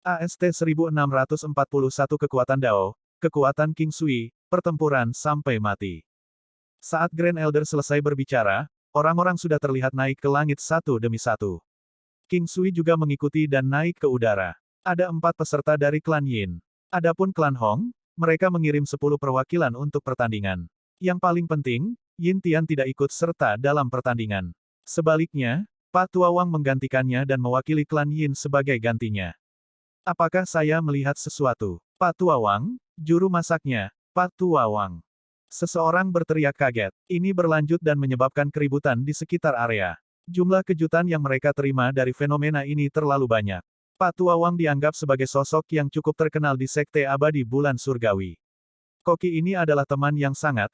AST 1641 kekuatan Dao, kekuatan King Sui, pertempuran sampai mati. Saat Grand Elder selesai berbicara, orang-orang sudah terlihat naik ke langit satu demi satu. King Sui juga mengikuti dan naik ke udara. Ada 4 peserta dari klan Yin. Adapun klan Hong, mereka mengirim 10 perwakilan untuk pertandingan. Yang paling penting, Yin Tian tidak ikut serta dalam pertandingan. Sebaliknya, Pak Tua Wang menggantikannya dan mewakili klan Yin sebagai gantinya. Apakah saya melihat sesuatu? Pak Tua Wang, juru masaknya, Pak Tua Wang. Seseorang berteriak kaget. Ini berlanjut dan menyebabkan keributan di sekitar area. Jumlah kejutan yang mereka terima dari fenomena ini terlalu banyak. Pak Tua Wang dianggap sebagai sosok yang cukup terkenal di Sekte Abadi Bulan Surgawi. Koki ini adalah teman yang sangat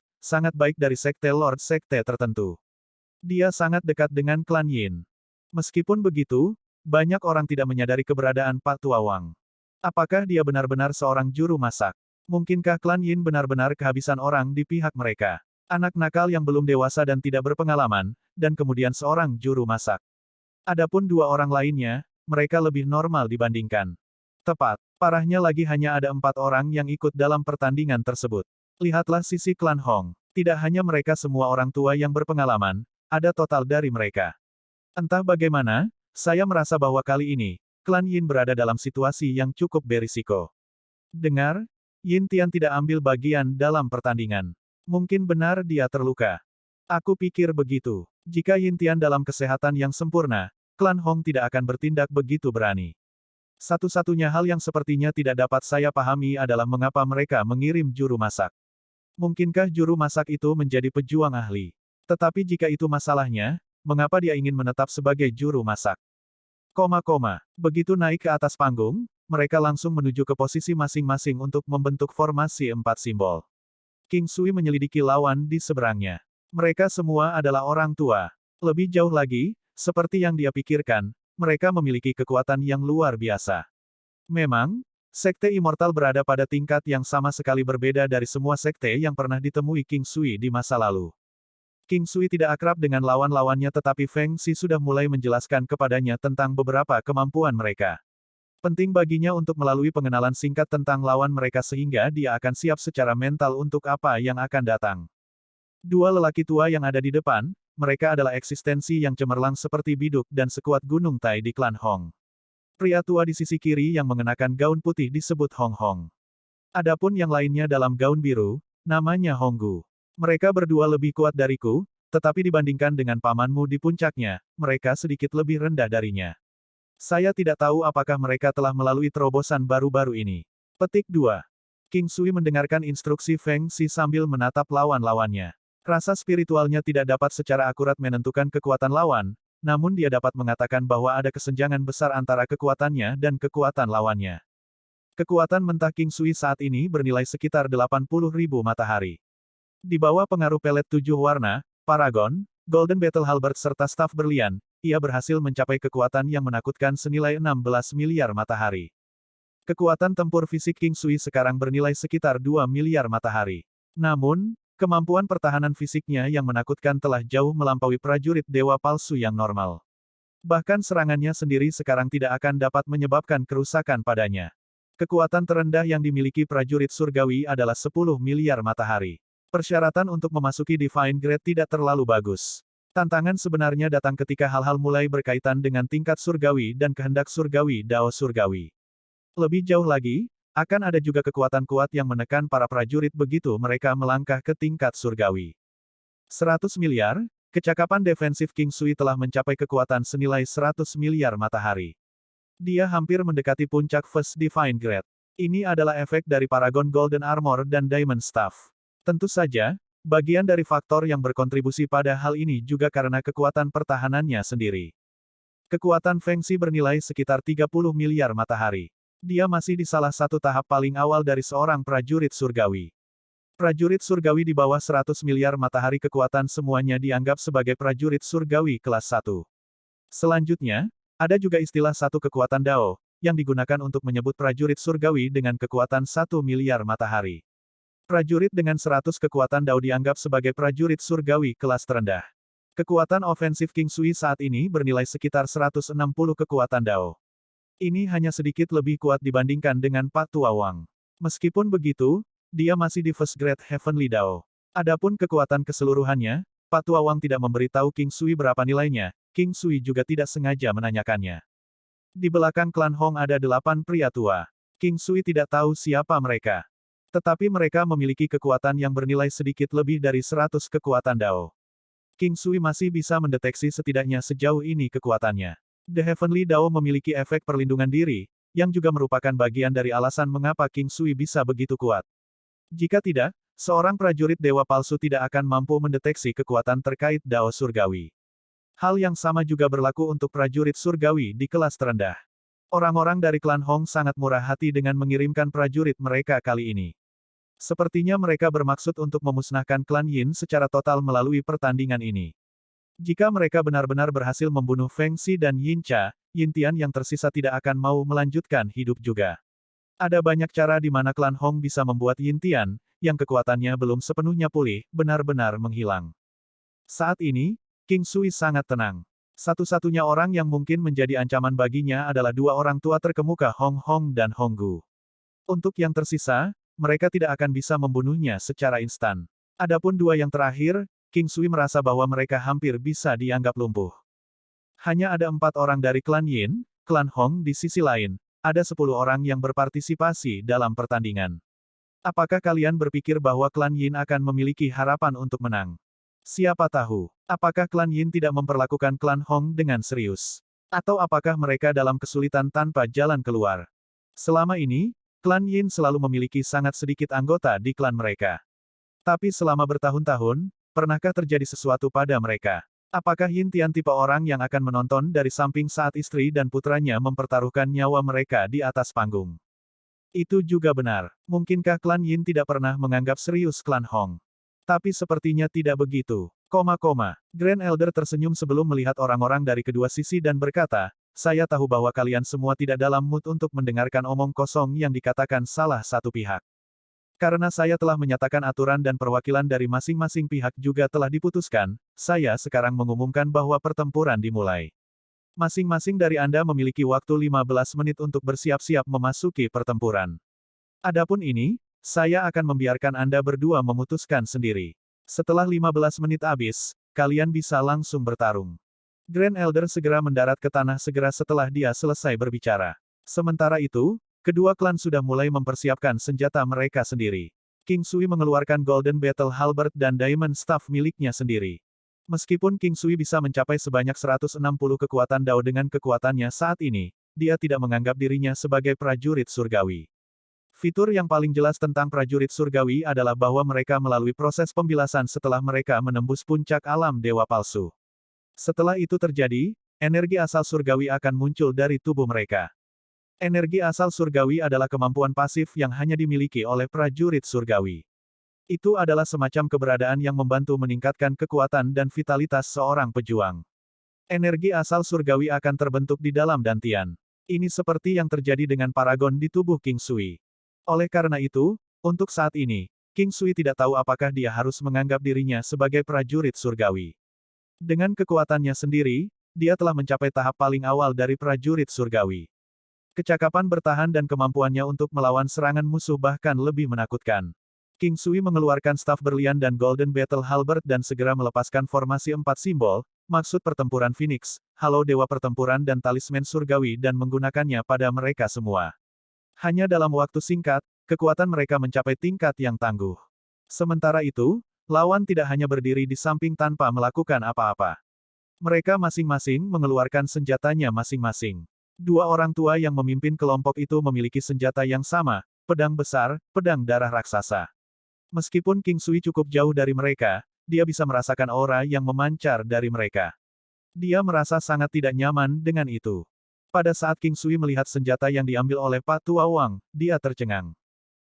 baik dari Sekte Lord Sekte tertentu. Dia sangat dekat dengan klan Yin. Meskipun begitu, banyak orang tidak menyadari keberadaan Pak Tua Wang. Apakah dia benar-benar seorang juru masak? Mungkinkah klan Yin benar-benar kehabisan orang di pihak mereka? Anak nakal yang belum dewasa dan tidak berpengalaman, dan kemudian seorang juru masak. Adapun 2 orang lainnya, mereka lebih normal dibandingkan. Tepat, parahnya lagi hanya ada 4 orang yang ikut dalam pertandingan tersebut. Lihatlah sisi klan Hong. Tidak hanya mereka semua orang tua yang berpengalaman, ada total dari mereka. Entah bagaimana, saya merasa bahwa kali ini, klan Yin berada dalam situasi yang cukup berisiko. Dengar, Yin Tian tidak ambil bagian dalam pertandingan. Mungkin benar dia terluka. Aku pikir begitu. Jika Yin Tian dalam kesehatan yang sempurna, klan Hong tidak akan bertindak begitu berani. Satu-satunya hal yang sepertinya tidak dapat saya pahami adalah mengapa mereka mengirim juru masak. Mungkinkah juru masak itu menjadi pejuang ahli? Tetapi jika itu masalahnya, mengapa dia ingin menetap sebagai juru masak? Begitu naik ke atas panggung, mereka langsung menuju ke posisi masing-masing untuk membentuk formasi 4 simbol. King Sui menyelidiki lawan di seberangnya. Mereka semua adalah orang tua. Lebih jauh lagi, seperti yang dia pikirkan, mereka memiliki kekuatan yang luar biasa. Memang, Sekte Immortal berada pada tingkat yang sama sekali berbeda dari semua sekte yang pernah ditemui King Sui di masa lalu. King Sui tidak akrab dengan lawan-lawannya tetapi Feng Xi sudah mulai menjelaskan kepadanya tentang beberapa kemampuan mereka. Penting baginya untuk melalui pengenalan singkat tentang lawan mereka sehingga dia akan siap secara mental untuk apa yang akan datang. 2 lelaki tua yang ada di depan, mereka adalah eksistensi yang cemerlang seperti biduk dan sekuat gunung Tai di klan Hong. Pria tua di sisi kiri yang mengenakan gaun putih disebut Hong Hong. Adapun yang lainnya dalam gaun biru, namanya Honggu. Mereka berdua lebih kuat dariku, tetapi dibandingkan dengan pamanmu di puncaknya, mereka sedikit lebih rendah darinya. Saya tidak tahu apakah mereka telah melalui terobosan baru-baru ini. Petik 2. King Sui mendengarkan instruksi Feng Xi sambil menatap lawan-lawannya. Rasa spiritualnya tidak dapat secara akurat menentukan kekuatan lawan, namun dia dapat mengatakan bahwa ada kesenjangan besar antara kekuatannya dan kekuatan lawannya. Kekuatan mentah King Sui saat ini bernilai sekitar 80.000 matahari. Di bawah pengaruh pelet 7 warna, Paragon, Golden Battle Halberd serta staf berlian, ia berhasil mencapai kekuatan yang menakutkan senilai 16 miliar matahari. Kekuatan tempur fisik King Sui sekarang bernilai sekitar 2 miliar matahari. Namun, kemampuan pertahanan fisiknya yang menakutkan telah jauh melampaui prajurit dewa palsu yang normal. Bahkan serangannya sendiri sekarang tidak akan dapat menyebabkan kerusakan padanya. Kekuatan terendah yang dimiliki prajurit surgawi adalah 10 miliar matahari. Persyaratan untuk memasuki Divine Grade tidak terlalu bagus. Tantangan sebenarnya datang ketika hal-hal mulai berkaitan dengan tingkat surgawi dan kehendak surgawi Dao surgawi. Lebih jauh lagi, akan ada juga kekuatan kuat yang menekan para prajurit begitu mereka melangkah ke tingkat surgawi. 100 miliar, kecakapan defensif King Sui telah mencapai kekuatan senilai 100 miliar matahari. Dia hampir mendekati puncak First Divine Grade. Ini adalah efek dari Paragon Golden Armor dan Diamond Staff. Tentu saja, bagian dari faktor yang berkontribusi pada hal ini juga karena kekuatan pertahanannya sendiri. Kekuatan Feng Xi bernilai sekitar 30 miliar matahari. Dia masih di salah satu tahap paling awal dari seorang prajurit surgawi. Prajurit surgawi di bawah 100 miliar matahari kekuatan semuanya dianggap sebagai prajurit surgawi kelas 1. Selanjutnya, ada juga istilah satu kekuatan Dao, yang digunakan untuk menyebut prajurit surgawi dengan kekuatan 1 miliar matahari. Prajurit dengan 100 kekuatan Dao dianggap sebagai prajurit surgawi kelas terendah. Kekuatan ofensif King Sui saat ini bernilai sekitar 160 kekuatan Dao. Ini hanya sedikit lebih kuat dibandingkan dengan Patua Wang. Meskipun begitu, dia masih di First Grade Heavenly Dao. Adapun kekuatan keseluruhannya, Patua Wang tidak memberitahu King Sui berapa nilainya, King Sui juga tidak sengaja menanyakannya. Di belakang klan Hong ada 8 pria tua. King Sui tidak tahu siapa mereka. Tetapi mereka memiliki kekuatan yang bernilai sedikit lebih dari 100 kekuatan Dao. King Sui masih bisa mendeteksi setidaknya sejauh ini kekuatannya. The Heavenly Dao memiliki efek perlindungan diri, yang juga merupakan bagian dari alasan mengapa King Sui bisa begitu kuat. Jika tidak, seorang prajurit dewa palsu tidak akan mampu mendeteksi kekuatan terkait Dao Surgawi. Hal yang sama juga berlaku untuk prajurit surgawi di kelas terendah. Orang-orang dari klan Hong sangat murah hati dengan mengirimkan prajurit mereka kali ini. Sepertinya mereka bermaksud untuk memusnahkan klan Yin secara total melalui pertandingan ini. Jika mereka benar-benar berhasil membunuh Feng Xi dan Yin Cha, Yin Tian yang tersisa tidak akan mau melanjutkan hidup juga. Ada banyak cara di mana klan Hong bisa membuat Yin Tian, yang kekuatannya belum sepenuhnya pulih, benar-benar menghilang. Saat ini, King Sui sangat tenang. Satu-satunya orang yang mungkin menjadi ancaman baginya adalah dua orang tua terkemuka Hong Hong dan Hong Gu. Untuk yang tersisa, mereka tidak akan bisa membunuhnya secara instan. Adapun dua yang terakhir, King Sui merasa bahwa mereka hampir bisa dianggap lumpuh. Hanya ada 4 orang dari klan Yin, klan Hong di sisi lain, ada 10 orang yang berpartisipasi dalam pertandingan. Apakah kalian berpikir bahwa klan Yin akan memiliki harapan untuk menang? Siapa tahu, apakah klan Yin tidak memperlakukan klan Hong dengan serius? Atau apakah mereka dalam kesulitan tanpa jalan keluar? Selama ini, klan Yin selalu memiliki sangat sedikit anggota di klan mereka. Tapi selama bertahun-tahun, pernahkah terjadi sesuatu pada mereka? Apakah Yin Tian tipe orang yang akan menonton dari samping saat istri dan putranya mempertaruhkan nyawa mereka di atas panggung? Itu juga benar. Mungkinkah klan Yin tidak pernah menganggap serius klan Hong? Tapi sepertinya tidak begitu. Grand Elder tersenyum sebelum melihat orang-orang dari kedua sisi dan berkata, saya tahu bahwa kalian semua tidak dalam mood untuk mendengarkan omong kosong yang dikatakan salah satu pihak. Karena saya telah menyatakan aturan dan perwakilan dari masing-masing pihak juga telah diputuskan, saya sekarang mengumumkan bahwa pertempuran dimulai. Masing-masing dari Anda memiliki waktu 15 menit untuk bersiap-siap memasuki pertempuran. Adapun ini, saya akan membiarkan Anda berdua memutuskan sendiri. Setelah 15 menit habis, kalian bisa langsung bertarung. Grand Elder segera mendarat ke tanah segera setelah dia selesai berbicara. Sementara itu, kedua klan sudah mulai mempersiapkan senjata mereka sendiri. King Sui mengeluarkan Golden Battle Halberd dan Diamond Staff miliknya sendiri. Meskipun King Sui bisa mencapai sebanyak 160 kekuatan Dao dengan kekuatannya saat ini, dia tidak menganggap dirinya sebagai prajurit surgawi. Fitur yang paling jelas tentang prajurit surgawi adalah bahwa mereka melalui proses pembilasan setelah mereka menembus puncak alam dewa palsu. Setelah itu terjadi, energi asal surgawi akan muncul dari tubuh mereka. Energi asal surgawi adalah kemampuan pasif yang hanya dimiliki oleh prajurit surgawi. Itu adalah semacam keberadaan yang membantu meningkatkan kekuatan dan vitalitas seorang pejuang. Energi asal surgawi akan terbentuk di dalam dantian. Ini seperti yang terjadi dengan paragon di tubuh King Sui. Oleh karena itu, untuk saat ini, King Sui tidak tahu apakah dia harus menganggap dirinya sebagai prajurit surgawi. Dengan kekuatannya sendiri, dia telah mencapai tahap paling awal dari prajurit surgawi. Kecakapan bertahan dan kemampuannya untuk melawan serangan musuh bahkan lebih menakutkan. King Sui mengeluarkan staf berlian dan Golden Battle Halberd dan segera melepaskan formasi 4 simbol, maksud pertempuran Phoenix, halo dewa pertempuran dan talisman surgawi dan menggunakannya pada mereka semua. Hanya dalam waktu singkat, kekuatan mereka mencapai tingkat yang tangguh. Sementara itu, lawan tidak hanya berdiri di samping tanpa melakukan apa-apa. Mereka masing-masing mengeluarkan senjatanya masing-masing. Dua orang tua yang memimpin kelompok itu memiliki senjata yang sama, pedang besar, pedang darah raksasa. Meskipun King Sui cukup jauh dari mereka, dia bisa merasakan aura yang memancar dari mereka. Dia merasa sangat tidak nyaman dengan itu. Pada saat King Sui melihat senjata yang diambil oleh Pak Tua Wang, dia tercengang.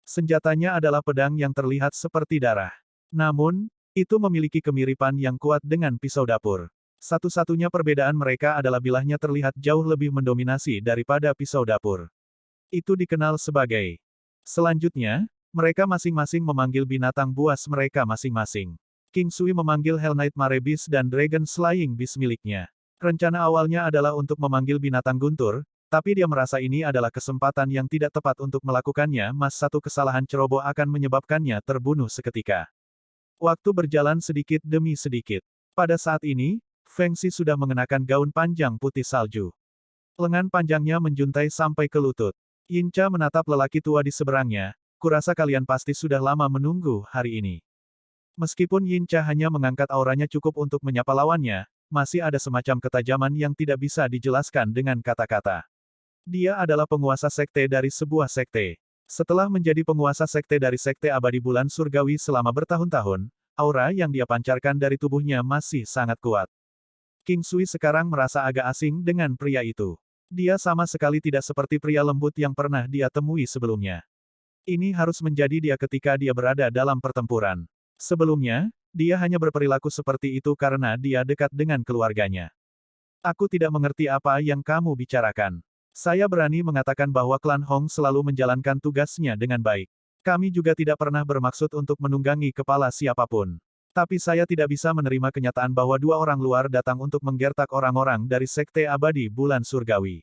Senjatanya adalah pedang yang terlihat seperti darah. Namun, itu memiliki kemiripan yang kuat dengan pisau dapur. Satu-satunya perbedaan mereka adalah bilahnya terlihat jauh lebih mendominasi daripada pisau dapur. Itu dikenal sebagai. Selanjutnya, mereka masing-masing memanggil binatang buas mereka masing-masing. King Sui memanggil Hell Knight Mare Beast dan Dragon Slaying Beast miliknya. Rencana awalnya adalah untuk memanggil binatang guntur, Tapi dia merasa ini adalah kesempatan yang tidak tepat untuk melakukannya, satu kesalahan ceroboh akan menyebabkannya terbunuh seketika. Waktu berjalan sedikit demi sedikit. Pada saat ini, Feng Xi sudah mengenakan gaun panjang putih salju. Lengan panjangnya menjuntai sampai ke lutut. Yin Cha menatap lelaki tua di seberangnya, kurasa kalian pasti sudah lama menunggu hari ini. Meskipun Yin Cha hanya mengangkat auranya cukup untuk menyapa lawannya, masih ada semacam ketajaman yang tidak bisa dijelaskan dengan kata-kata. Dia adalah penguasa sekte dari sebuah sekte. Setelah menjadi penguasa sekte dari sekte abadi bulan surgawi selama bertahun-tahun, aura yang dia pancarkan dari tubuhnya masih sangat kuat. King Sui sekarang merasa agak asing dengan pria itu. Dia sama sekali tidak seperti pria lembut yang pernah dia temui sebelumnya. Ini harus menjadi dia ketika dia berada dalam pertempuran. Sebelumnya, dia hanya berperilaku seperti itu karena dia dekat dengan keluarganya. Aku tidak mengerti apa yang kamu bicarakan. Saya berani mengatakan bahwa klan Hong selalu menjalankan tugasnya dengan baik. Kami juga tidak pernah bermaksud untuk menunggangi kepala siapapun. Tapi saya tidak bisa menerima kenyataan bahwa dua orang luar datang untuk menggertak orang-orang dari Sekte Abadi Bulan Surgawi.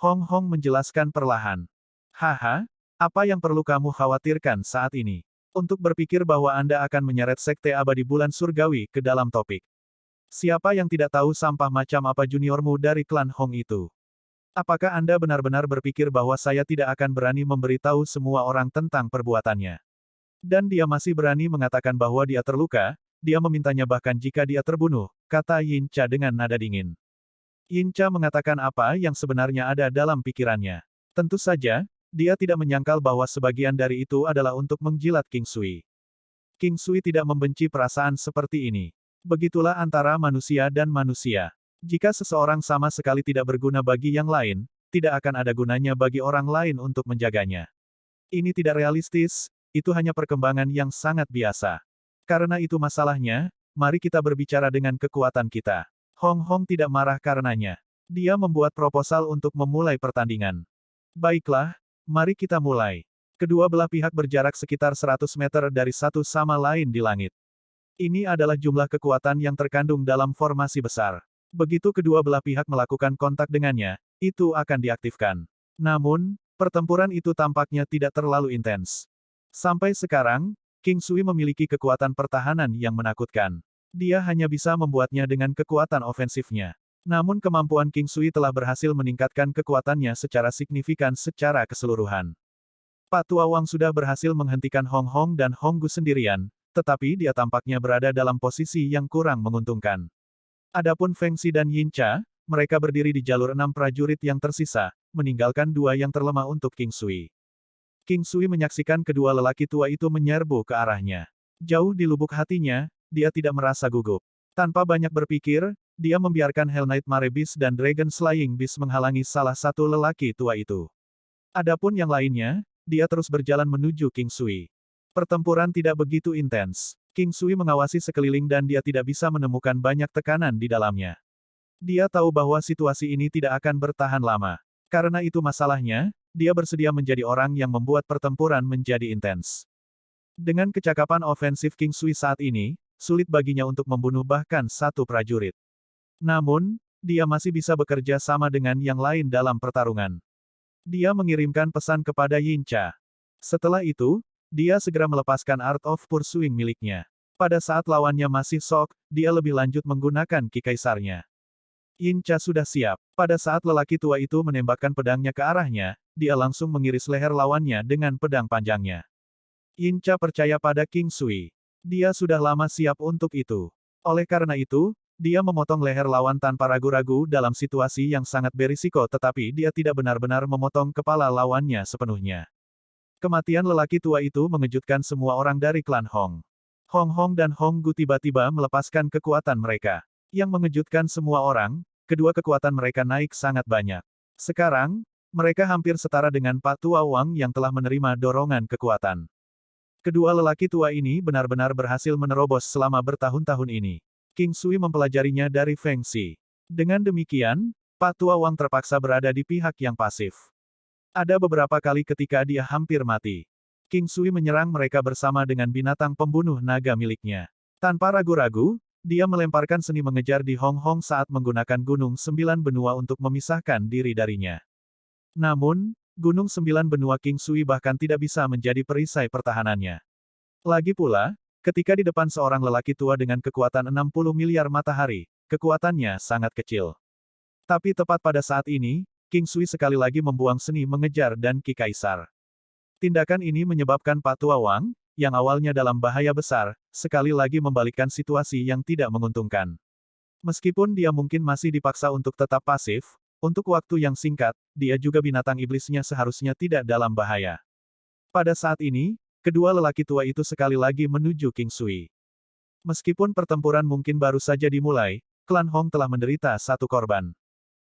Hong Hong menjelaskan perlahan. Haha, apa yang perlu kamu khawatirkan saat ini? Untuk berpikir bahwa Anda akan menyeret Sekte Abadi Bulan Surgawi ke dalam topik. Siapa yang tidak tahu sampah macam apa juniormu dari klan Hong itu? Apakah Anda benar-benar berpikir bahwa saya tidak akan berani memberitahu semua orang tentang perbuatannya? Dan dia masih berani mengatakan bahwa dia terluka, dia memintanya bahkan jika dia terbunuh, kata Yin Cha dengan nada dingin. Yin Cha mengatakan apa yang sebenarnya ada dalam pikirannya. Tentu saja, dia tidak menyangkal bahwa sebagian dari itu adalah untuk menjilat King Sui. King Sui tidak membenci perasaan seperti ini. Begitulah antara manusia dan manusia. Jika seseorang sama sekali tidak berguna bagi yang lain, tidak akan ada gunanya bagi orang lain untuk menjaganya. Ini tidak realistis, itu hanya perkembangan yang sangat biasa. Karena itu masalahnya, mari kita berbicara dengan kekuatan kita. Hong Hong tidak marah karenanya. Dia membuat proposal untuk memulai pertandingan. Baiklah, mari kita mulai. Kedua belah pihak berjarak sekitar 100 meter dari satu sama lain di langit. Ini adalah jumlah kekuatan yang terkandung dalam formasi besar. Begitu kedua belah pihak melakukan kontak dengannya, itu akan diaktifkan. Namun, pertempuran itu tampaknya tidak terlalu intens. Sampai sekarang, King Sui memiliki kekuatan pertahanan yang menakutkan. Dia hanya bisa membuatnya dengan kekuatan ofensifnya. Namun kemampuan King Sui telah berhasil meningkatkan kekuatannya secara signifikan secara keseluruhan. Pak Tua Wang sudah berhasil menghentikan Hong Hong dan Hong Gu sendirian, tetapi dia tampaknya berada dalam posisi yang kurang menguntungkan. Adapun Feng Xi dan Yin Cha, mereka berdiri di jalur 6 prajurit yang tersisa, meninggalkan 2 yang terlemah untuk King Sui. King Sui menyaksikan kedua lelaki tua itu menyerbu ke arahnya. Jauh di lubuk hatinya, dia tidak merasa gugup. Tanpa banyak berpikir, dia membiarkan Hell Knight Mare Beast dan Dragon Slaying Beast menghalangi salah satu lelaki tua itu. Adapun yang lainnya, dia terus berjalan menuju King Sui. Pertempuran tidak begitu intens. King Sui mengawasi sekeliling dan dia tidak bisa menemukan banyak tekanan di dalamnya. Dia tahu bahwa situasi ini tidak akan bertahan lama. Karena itu masalahnya, dia bersedia menjadi orang yang membuat pertempuran menjadi intens. Dengan kecakapan ofensif King Sui saat ini, sulit baginya untuk membunuh bahkan satu prajurit. Namun, dia masih bisa bekerja sama dengan yang lain dalam pertarungan. Dia mengirimkan pesan kepada Yin Cha. Setelah itu, dia segera melepaskan Art of Pursuing miliknya. Pada saat lawannya masih shock, dia lebih lanjut menggunakan Ki Kaisarnya. Yin Cha sudah siap. Pada saat lelaki tua itu menembakkan pedangnya ke arahnya, dia langsung mengiris leher lawannya dengan pedang panjangnya. Yin Cha percaya pada King Sui. Dia sudah lama siap untuk itu. Oleh karena itu, dia memotong leher lawan tanpa ragu-ragu dalam situasi yang sangat berisiko tetapi dia tidak benar-benar memotong kepala lawannya sepenuhnya. Kematian lelaki tua itu mengejutkan semua orang dari klan Hong. Hong Hong dan Hong Gu tiba-tiba melepaskan kekuatan mereka. Yang mengejutkan semua orang, kedua kekuatan mereka naik sangat banyak. Sekarang, mereka hampir setara dengan Pak Tua Wang yang telah menerima dorongan kekuatan. Kedua lelaki tua ini benar-benar berhasil menerobos selama bertahun-tahun ini. King Sui mempelajarinya dari Feng Xi. Dengan demikian, Pak Tua Wang terpaksa berada di pihak yang pasif. Ada beberapa kali ketika dia hampir mati. King Sui menyerang mereka bersama dengan binatang pembunuh naga miliknya. Tanpa ragu-ragu, dia melemparkan seni mengejar di Hong Hong saat menggunakan Gunung Sembilan Benua untuk memisahkan diri darinya. Namun, Gunung Sembilan Benua King Sui bahkan tidak bisa menjadi perisai pertahanannya. Lagi pula, ketika di depan seorang lelaki tua dengan kekuatan 60 miliar matahari, kekuatannya sangat kecil. Tapi tepat pada saat ini, King Sui sekali lagi membuang seni mengejar dan Ki Kaisar. Tindakan ini menyebabkan Pak Tua Wang, yang awalnya dalam bahaya besar, sekali lagi membalikkan situasi yang tidak menguntungkan. Meskipun dia mungkin masih dipaksa untuk tetap pasif, untuk waktu yang singkat, dia juga binatang iblisnya seharusnya tidak dalam bahaya. Pada saat ini, kedua lelaki tua itu sekali lagi menuju King Sui. Meskipun pertempuran mungkin baru saja dimulai, klan Hong telah menderita satu korban.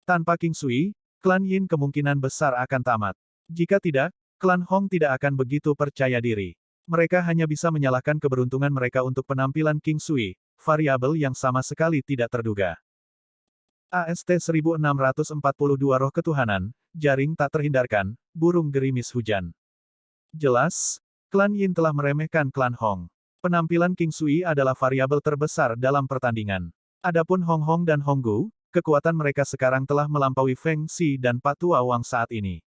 Tanpa King Sui, klan Yin kemungkinan besar akan tamat. Jika tidak, klan Hong tidak akan begitu percaya diri. Mereka hanya bisa menyalahkan keberuntungan mereka untuk penampilan King Sui, variabel yang sama sekali tidak terduga. AST 1642 Roh Ketuhanan, jaring tak terhindarkan, burung gerimis hujan. Jelas, klan Yin telah meremehkan klan Hong. Penampilan King Sui adalah variabel terbesar dalam pertandingan. Adapun Hong Hong dan Hong Gu, kekuatan mereka sekarang telah melampaui Feng Xi dan Pak Tua Wang saat ini.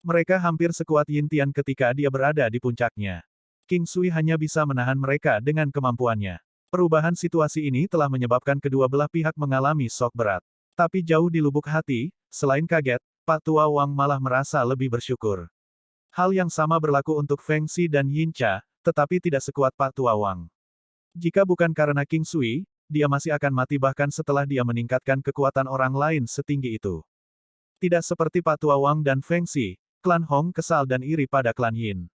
Mereka hampir sekuat Yin Tian ketika dia berada di puncaknya. King Sui hanya bisa menahan mereka dengan kemampuannya. Perubahan situasi ini telah menyebabkan kedua belah pihak mengalami shock berat. Tapi jauh di lubuk hati, selain kaget, Pak Tua Wang malah merasa lebih bersyukur. Hal yang sama berlaku untuk Feng Xi dan Yin Cha, tetapi tidak sekuat Pak Tua Wang. Jika bukan karena King Sui, dia masih akan mati bahkan setelah dia meningkatkan kekuatan orang lain setinggi itu. Tidak seperti Pak Tua Wang dan Feng Xi, klan Hong kesal dan iri pada klan Yin.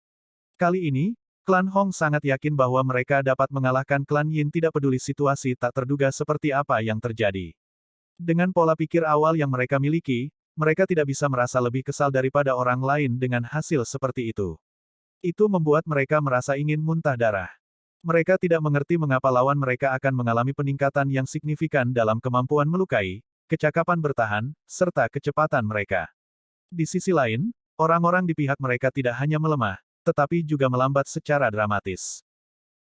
Kali ini, klan Hong sangat yakin bahwa mereka dapat mengalahkan klan Yin tidak peduli situasi tak terduga seperti apa yang terjadi. Dengan pola pikir awal yang mereka miliki, mereka tidak bisa merasa lebih kesal daripada orang lain dengan hasil seperti itu. Itu membuat mereka merasa ingin muntah darah. Mereka tidak mengerti mengapa lawan mereka akan mengalami peningkatan yang signifikan dalam kemampuan melukai, kecakapan bertahan, serta kecepatan mereka. Di sisi lain, orang-orang di pihak mereka tidak hanya melemah, tetapi juga melambat secara dramatis.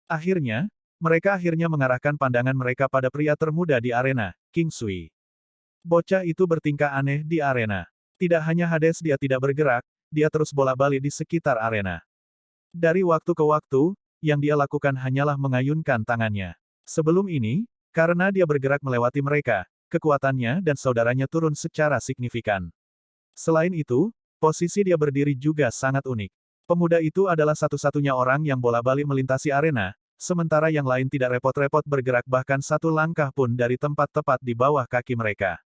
Akhirnya, mereka mengarahkan pandangan mereka pada pria termuda di arena, King Sui. Bocah itu bertingkah aneh di arena. Tidak hanya Hades dia tidak bergerak, dia terus bolak-balik di sekitar arena. Dari waktu ke waktu, yang dia lakukan hanyalah mengayunkan tangannya. Sebelum ini, karena dia bergerak melewati mereka, kekuatannya dan saudaranya turun secara signifikan. Selain itu, posisi dia berdiri juga sangat unik. Pemuda itu adalah satu-satunya orang yang bolak-balik melintasi arena, sementara yang lain tidak repot-repot bergerak bahkan satu langkah pun dari tempat tepat di bawah kaki mereka.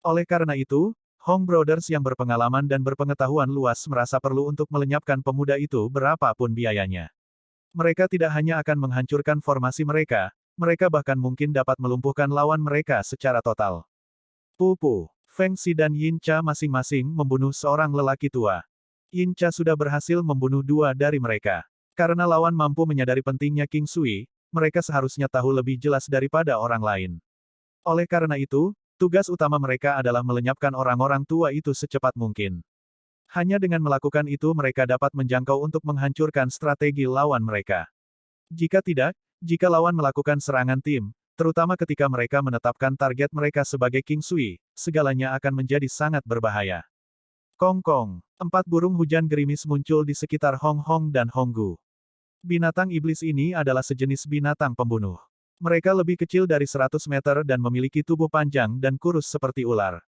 Oleh karena itu, Hong Brothers yang berpengalaman dan berpengetahuan luas merasa perlu untuk melenyapkan pemuda itu berapapun biayanya. Mereka tidak hanya akan menghancurkan formasi mereka, mereka bahkan mungkin dapat melumpuhkan lawan mereka secara total. Pupu, Feng Xi dan Yin Cha masing-masing membunuh seorang lelaki tua. Yin Cha sudah berhasil membunuh dua dari mereka. Karena lawan mampu menyadari pentingnya King Sui, mereka seharusnya tahu lebih jelas daripada orang lain. Oleh karena itu, tugas utama mereka adalah melenyapkan orang-orang tua itu secepat mungkin. Hanya dengan melakukan itu mereka dapat menjangkau untuk menghancurkan strategi lawan mereka. Jika tidak, jika lawan melakukan serangan tim, terutama ketika mereka menetapkan target mereka sebagai King Sui, segalanya akan menjadi sangat berbahaya. Kong-kong, 4 burung hujan gerimis muncul di sekitar Hong Hong dan Hong Gu. Binatang iblis ini adalah sejenis binatang pembunuh. Mereka lebih kecil dari 100 meter dan memiliki tubuh panjang dan kurus seperti ular.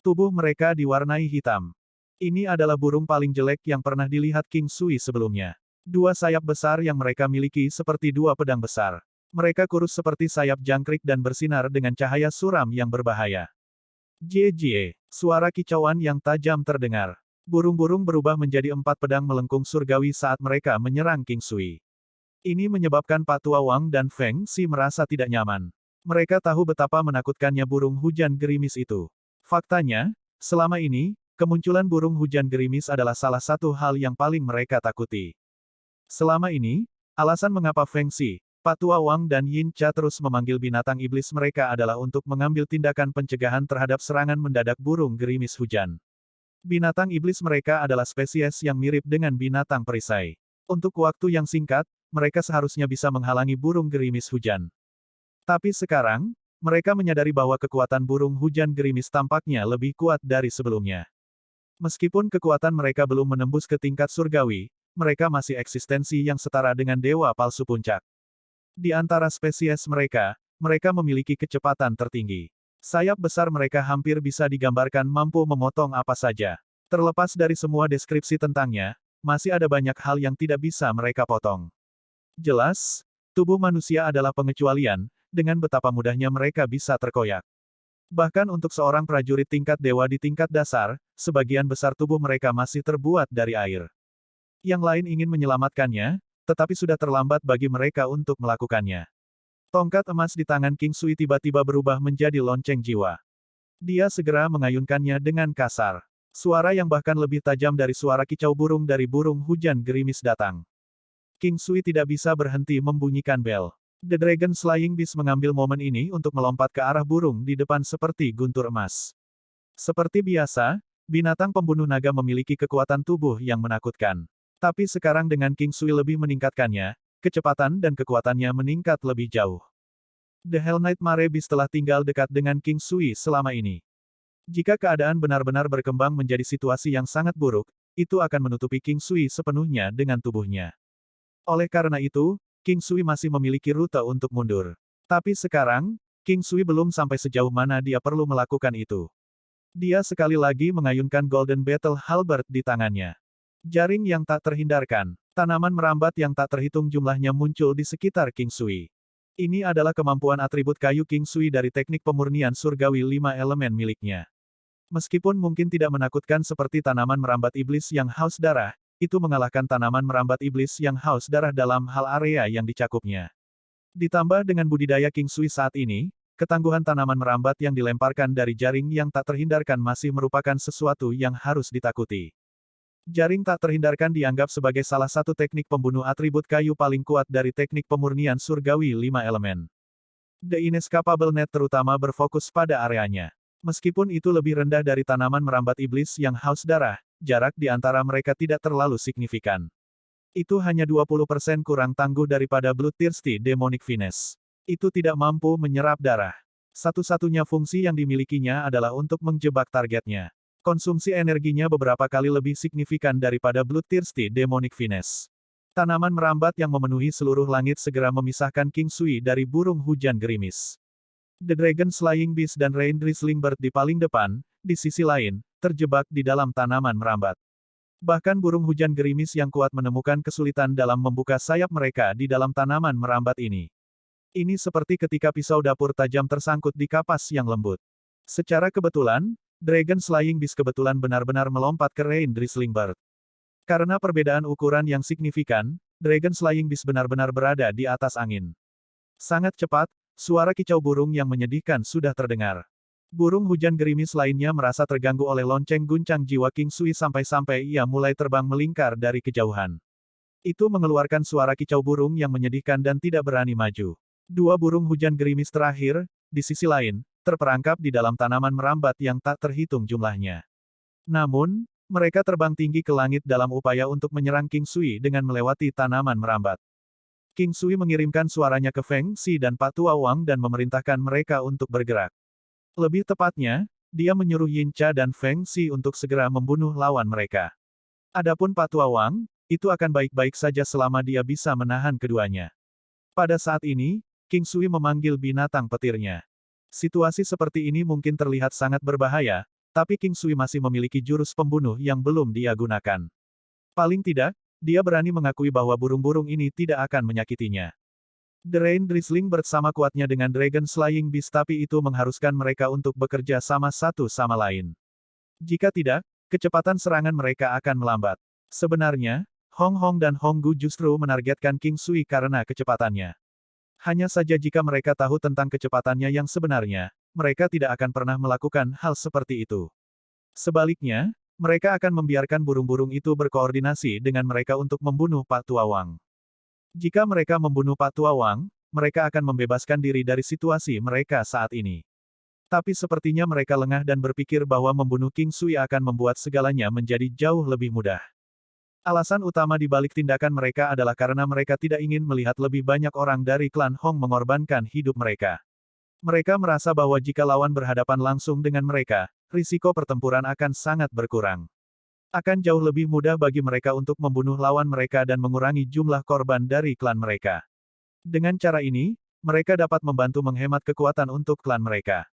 Tubuh mereka diwarnai hitam. Ini adalah burung paling jelek yang pernah dilihat King Sui sebelumnya. Dua sayap besar yang mereka miliki seperti dua pedang besar. Mereka kurus seperti sayap jangkrik dan bersinar dengan cahaya suram yang berbahaya. Jie-jie, suara kicauan yang tajam terdengar. Burung-burung berubah menjadi 4 pedang melengkung surgawi saat mereka menyerang King Sui. Ini menyebabkan Pak Tua Wang dan Feng Xi merasa tidak nyaman. Mereka tahu betapa menakutkannya burung hujan gerimis itu. Faktanya, selama ini, kemunculan burung hujan gerimis adalah salah satu hal yang paling mereka takuti. Selama ini, alasan mengapa Feng Xi, Pak Tua Wang dan Yin Cha terus memanggil binatang iblis mereka adalah untuk mengambil tindakan pencegahan terhadap serangan mendadak burung gerimis hujan. Binatang iblis mereka adalah spesies yang mirip dengan binatang perisai. Untuk waktu yang singkat, mereka seharusnya bisa menghalangi burung gerimis hujan. Tapi sekarang, mereka menyadari bahwa kekuatan burung hujan gerimis tampaknya lebih kuat dari sebelumnya. Meskipun kekuatan mereka belum menembus ke tingkat surgawi, mereka masih eksistensi yang setara dengan dewa palsu puncak. Di antara spesies mereka, mereka memiliki kecepatan tertinggi. Sayap besar mereka hampir bisa digambarkan mampu memotong apa saja. Terlepas dari semua deskripsi tentangnya, masih ada banyak hal yang tidak bisa mereka potong. Jelas, tubuh manusia adalah pengecualian, dengan betapa mudahnya mereka bisa terkoyak. Bahkan untuk seorang prajurit tingkat dewa di tingkat dasar, sebagian besar tubuh mereka masih terbuat dari air. Yang lain ingin menyelamatkannya, tetapi sudah terlambat bagi mereka untuk melakukannya. Tongkat emas di tangan King Sui tiba-tiba berubah menjadi lonceng jiwa. Dia segera mengayunkannya dengan kasar. Suara yang bahkan lebih tajam dari suara kicau burung dari burung hujan gerimis datang. King Sui tidak bisa berhenti membunyikan bel. The Dragon Slaying Beast mengambil momen ini untuk melompat ke arah burung di depan seperti guntur emas. Seperti biasa, binatang pembunuh naga memiliki kekuatan tubuh yang menakutkan. Tapi sekarang dengan King Sui lebih meningkatkannya, kecepatan dan kekuatannya meningkat lebih jauh. The Hell Knight Mare Beast telah tinggal dekat dengan King Sui selama ini. Jika keadaan benar-benar berkembang menjadi situasi yang sangat buruk, itu akan menutupi King Sui sepenuhnya dengan tubuhnya. Oleh karena itu, King Sui masih memiliki rute untuk mundur. Tapi sekarang, King Sui belum sampai sejauh mana dia perlu melakukan itu. Dia sekali lagi mengayunkan Golden Battle Halberd di tangannya. Jaring yang tak terhindarkan, tanaman merambat yang tak terhitung jumlahnya muncul di sekitar King Sui. Ini adalah kemampuan atribut kayu King Sui dari teknik pemurnian surgawi 5 elemen miliknya. Meskipun mungkin tidak menakutkan seperti tanaman merambat iblis yang haus darah, itu mengalahkan tanaman merambat iblis yang haus darah dalam hal area yang dicakupnya. Ditambah dengan budidaya King Sui saat ini, ketangguhan tanaman merambat yang dilemparkan dari jaring yang tak terhindarkan masih merupakan sesuatu yang harus ditakuti. Jaring tak terhindarkan dianggap sebagai salah satu teknik pembunuh atribut kayu paling kuat dari teknik pemurnian surgawi 5 elemen. The Inescapable Net terutama berfokus pada areanya. Meskipun itu lebih rendah dari tanaman merambat iblis yang haus darah, jarak di antara mereka tidak terlalu signifikan. Itu hanya 20% kurang tangguh daripada Bloodthirsty Demonic Finesse. Itu tidak mampu menyerap darah. Satu-satunya fungsi yang dimilikinya adalah untuk menjebak targetnya. Konsumsi energinya beberapa kali lebih signifikan daripada Bloodthirsty Demonic Finesse. Tanaman merambat yang memenuhi seluruh langit segera memisahkan King Sui dari burung hujan gerimis. The Dragon Slaying Beast dan Rain Drizzling Bird di paling depan, di sisi lain, terjebak di dalam tanaman merambat. Bahkan burung hujan gerimis yang kuat menemukan kesulitan dalam membuka sayap mereka di dalam tanaman merambat ini. Ini seperti ketika pisau dapur tajam tersangkut di kapas yang lembut. Secara kebetulan, Dragon Slaying Beast kebetulan benar-benar melompat ke Rain Drizzling Bird. Karena perbedaan ukuran yang signifikan, Dragon Slaying Beast benar-benar berada di atas angin. Sangat cepat, suara kicau burung yang menyedihkan sudah terdengar. Burung hujan gerimis lainnya merasa terganggu oleh lonceng guncang jiwa King Sui sampai-sampai ia mulai terbang melingkar dari kejauhan. Itu mengeluarkan suara kicau burung yang menyedihkan dan tidak berani maju. Dua burung hujan gerimis terakhir, di sisi lain, terperangkap di dalam tanaman merambat yang tak terhitung jumlahnya. Namun, mereka terbang tinggi ke langit dalam upaya untuk menyerang King Sui dengan melewati tanaman merambat. King Sui mengirimkan suaranya ke Feng Xi dan Pak Tua Wang dan memerintahkan mereka untuk bergerak. Lebih tepatnya, dia menyuruh Yin Cha dan Feng Xi untuk segera membunuh lawan mereka. Adapun Pak Tua Wang, itu akan baik-baik saja selama dia bisa menahan keduanya. Pada saat ini, King Sui memanggil binatang petirnya. Situasi seperti ini mungkin terlihat sangat berbahaya, tapi King Sui masih memiliki jurus pembunuh yang belum dia gunakan. Paling tidak, dia berani mengakui bahwa burung-burung ini tidak akan menyakitinya. The Rain Drizzling bersama kuatnya dengan Dragon Slaying Beast tapi itu mengharuskan mereka untuk bekerja sama satu sama lain. Jika tidak, kecepatan serangan mereka akan melambat. Sebenarnya, Hong Hong dan Hong Gu justru menargetkan King Sui karena kecepatannya. Hanya saja jika mereka tahu tentang kecepatannya yang sebenarnya, mereka tidak akan pernah melakukan hal seperti itu. Sebaliknya, mereka akan membiarkan burung-burung itu berkoordinasi dengan mereka untuk membunuh Pak Tua Wang. Jika mereka membunuh Pak Tua Wang, mereka akan membebaskan diri dari situasi mereka saat ini. Tapi sepertinya mereka lengah dan berpikir bahwa membunuh King Sui akan membuat segalanya menjadi jauh lebih mudah. Alasan utama di balik tindakan mereka adalah karena mereka tidak ingin melihat lebih banyak orang dari klan Hong mengorbankan hidup mereka. Mereka merasa bahwa jika lawan berhadapan langsung dengan mereka, risiko pertempuran akan sangat berkurang. Akan jauh lebih mudah bagi mereka untuk membunuh lawan mereka dan mengurangi jumlah korban dari klan mereka. Dengan cara ini, mereka dapat membantu menghemat kekuatan untuk klan mereka.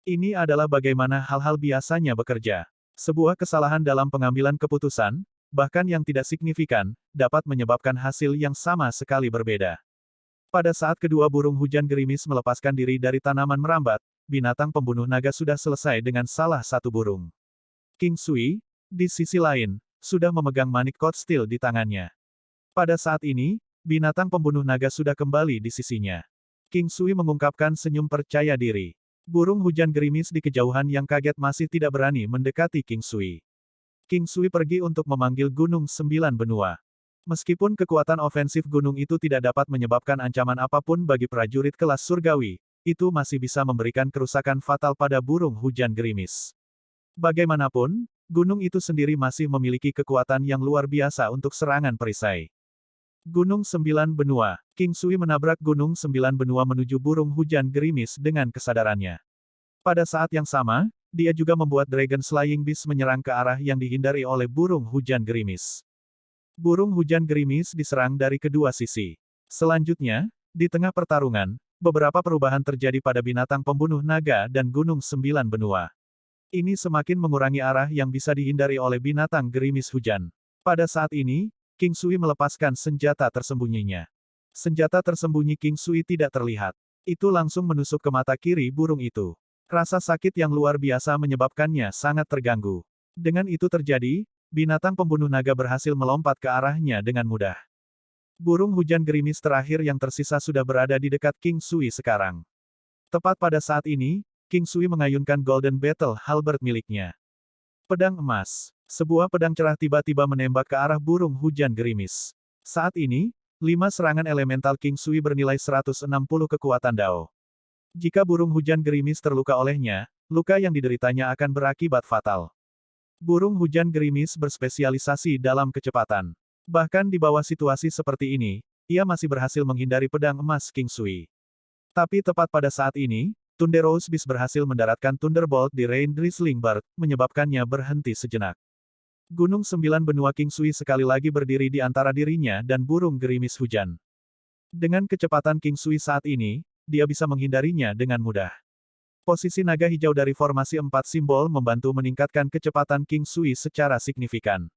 Ini adalah bagaimana hal-hal biasanya bekerja. Sebuah kesalahan dalam pengambilan keputusan, bahkan yang tidak signifikan, dapat menyebabkan hasil yang sama sekali berbeda. Pada saat kedua burung hujan gerimis melepaskan diri dari tanaman merambat, binatang pembunuh naga sudah selesai dengan salah satu burung. King Sui, di sisi lain, sudah memegang manik Code Steel di tangannya. Pada saat ini, binatang pembunuh naga sudah kembali di sisinya. King Sui mengungkapkan senyum percaya diri. Burung hujan gerimis di kejauhan yang kaget masih tidak berani mendekati King Sui. King Sui pergi untuk memanggil Gunung Sembilan Benua. Meskipun kekuatan ofensif gunung itu tidak dapat menyebabkan ancaman apapun bagi prajurit kelas surgawi, itu masih bisa memberikan kerusakan fatal pada burung hujan gerimis. Bagaimanapun, gunung itu sendiri masih memiliki kekuatan yang luar biasa untuk serangan perisai. Gunung Sembilan Benua. King Sui menabrak Gunung Sembilan Benua menuju burung hujan gerimis dengan kesadarannya. Pada saat yang sama, dia juga membuat Dragon Slaying Beast menyerang ke arah yang dihindari oleh burung hujan gerimis. Burung hujan gerimis diserang dari kedua sisi. Selanjutnya, di tengah pertarungan, beberapa perubahan terjadi pada binatang pembunuh naga dan Gunung Sembilan Benua. Ini semakin mengurangi arah yang bisa dihindari oleh binatang gerimis hujan. Pada saat ini, King Sui melepaskan senjata tersembunyinya. Senjata tersembunyi King Sui tidak terlihat. Itu langsung menusuk ke mata kiri burung itu. Rasa sakit yang luar biasa menyebabkannya sangat terganggu. Dengan itu terjadi, binatang pembunuh naga berhasil melompat ke arahnya dengan mudah. Burung hujan gerimis terakhir yang tersisa sudah berada di dekat King Sui sekarang. Tepat pada saat ini, King Sui mengayunkan Golden Battle Halberd miliknya. Pedang emas. Sebuah pedang cerah tiba-tiba menembak ke arah burung hujan gerimis. Saat ini, 5 serangan elemental King Sui bernilai 160 kekuatan Dao. Jika burung hujan gerimis terluka olehnya, luka yang dideritanya akan berakibat fatal. Burung hujan gerimis berspesialisasi dalam kecepatan. Bahkan di bawah situasi seperti ini, ia masih berhasil menghindari pedang emas King Sui. Tapi tepat pada saat ini, Thunderous Beast berhasil mendaratkan Thunderbolt di Rain Drizzling Bird, menyebabkannya berhenti sejenak. Gunung Sembilan Benua King Sui sekali lagi berdiri di antara dirinya dan burung gerimis hujan. Dengan kecepatan King Sui saat ini, dia bisa menghindarinya dengan mudah. Posisi naga hijau dari formasi 4 simbol membantu meningkatkan kecepatan King Sui secara signifikan.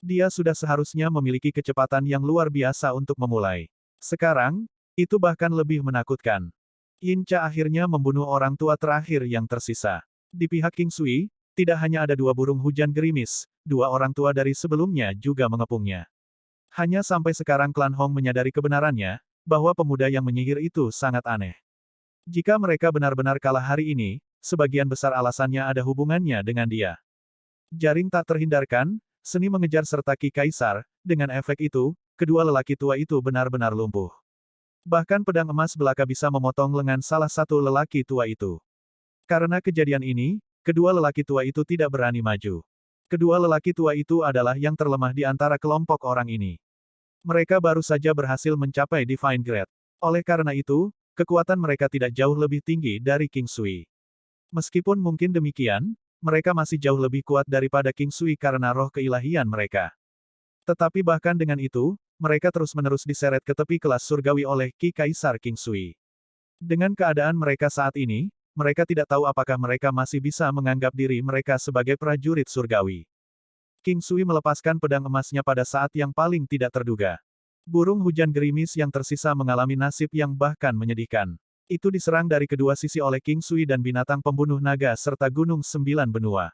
Dia sudah seharusnya memiliki kecepatan yang luar biasa untuk memulai. Sekarang, itu bahkan lebih menakutkan. Yin Cha akhirnya membunuh orang tua terakhir yang tersisa. Di pihak King Sui, tidak hanya ada 2 burung hujan gerimis, 2 orang tua dari sebelumnya juga mengepungnya. Hanya sampai sekarang klan Hong menyadari kebenarannya, bahwa pemuda yang menyihir itu sangat aneh. Jika mereka benar-benar kalah hari ini, sebagian besar alasannya ada hubungannya dengan dia. Jaring tak terhindarkan, seni mengejar serta Ki Kaisar, dengan efek itu, kedua lelaki tua itu benar-benar lumpuh. Bahkan pedang emas belaka bisa memotong lengan salah satu lelaki tua itu. Karena kejadian ini, kedua lelaki tua itu tidak berani maju. Kedua lelaki tua itu adalah yang terlemah di antara kelompok orang ini. Mereka baru saja berhasil mencapai Divine Grade. Oleh karena itu, kekuatan mereka tidak jauh lebih tinggi dari King Sui. Meskipun mungkin demikian, mereka masih jauh lebih kuat daripada King Sui karena roh keilahian mereka. Tetapi bahkan dengan itu, mereka terus-menerus diseret ke tepi kelas surgawi oleh Ki Kaisar King Sui. Dengan keadaan mereka saat ini, mereka tidak tahu apakah mereka masih bisa menganggap diri mereka sebagai prajurit surgawi. King Sui melepaskan pedang emasnya pada saat yang paling tidak terduga. Burung hujan gerimis yang tersisa mengalami nasib yang bahkan menyedihkan. Itu diserang dari kedua sisi oleh King Sui dan binatang pembunuh naga serta Gunung Sembilan Benua.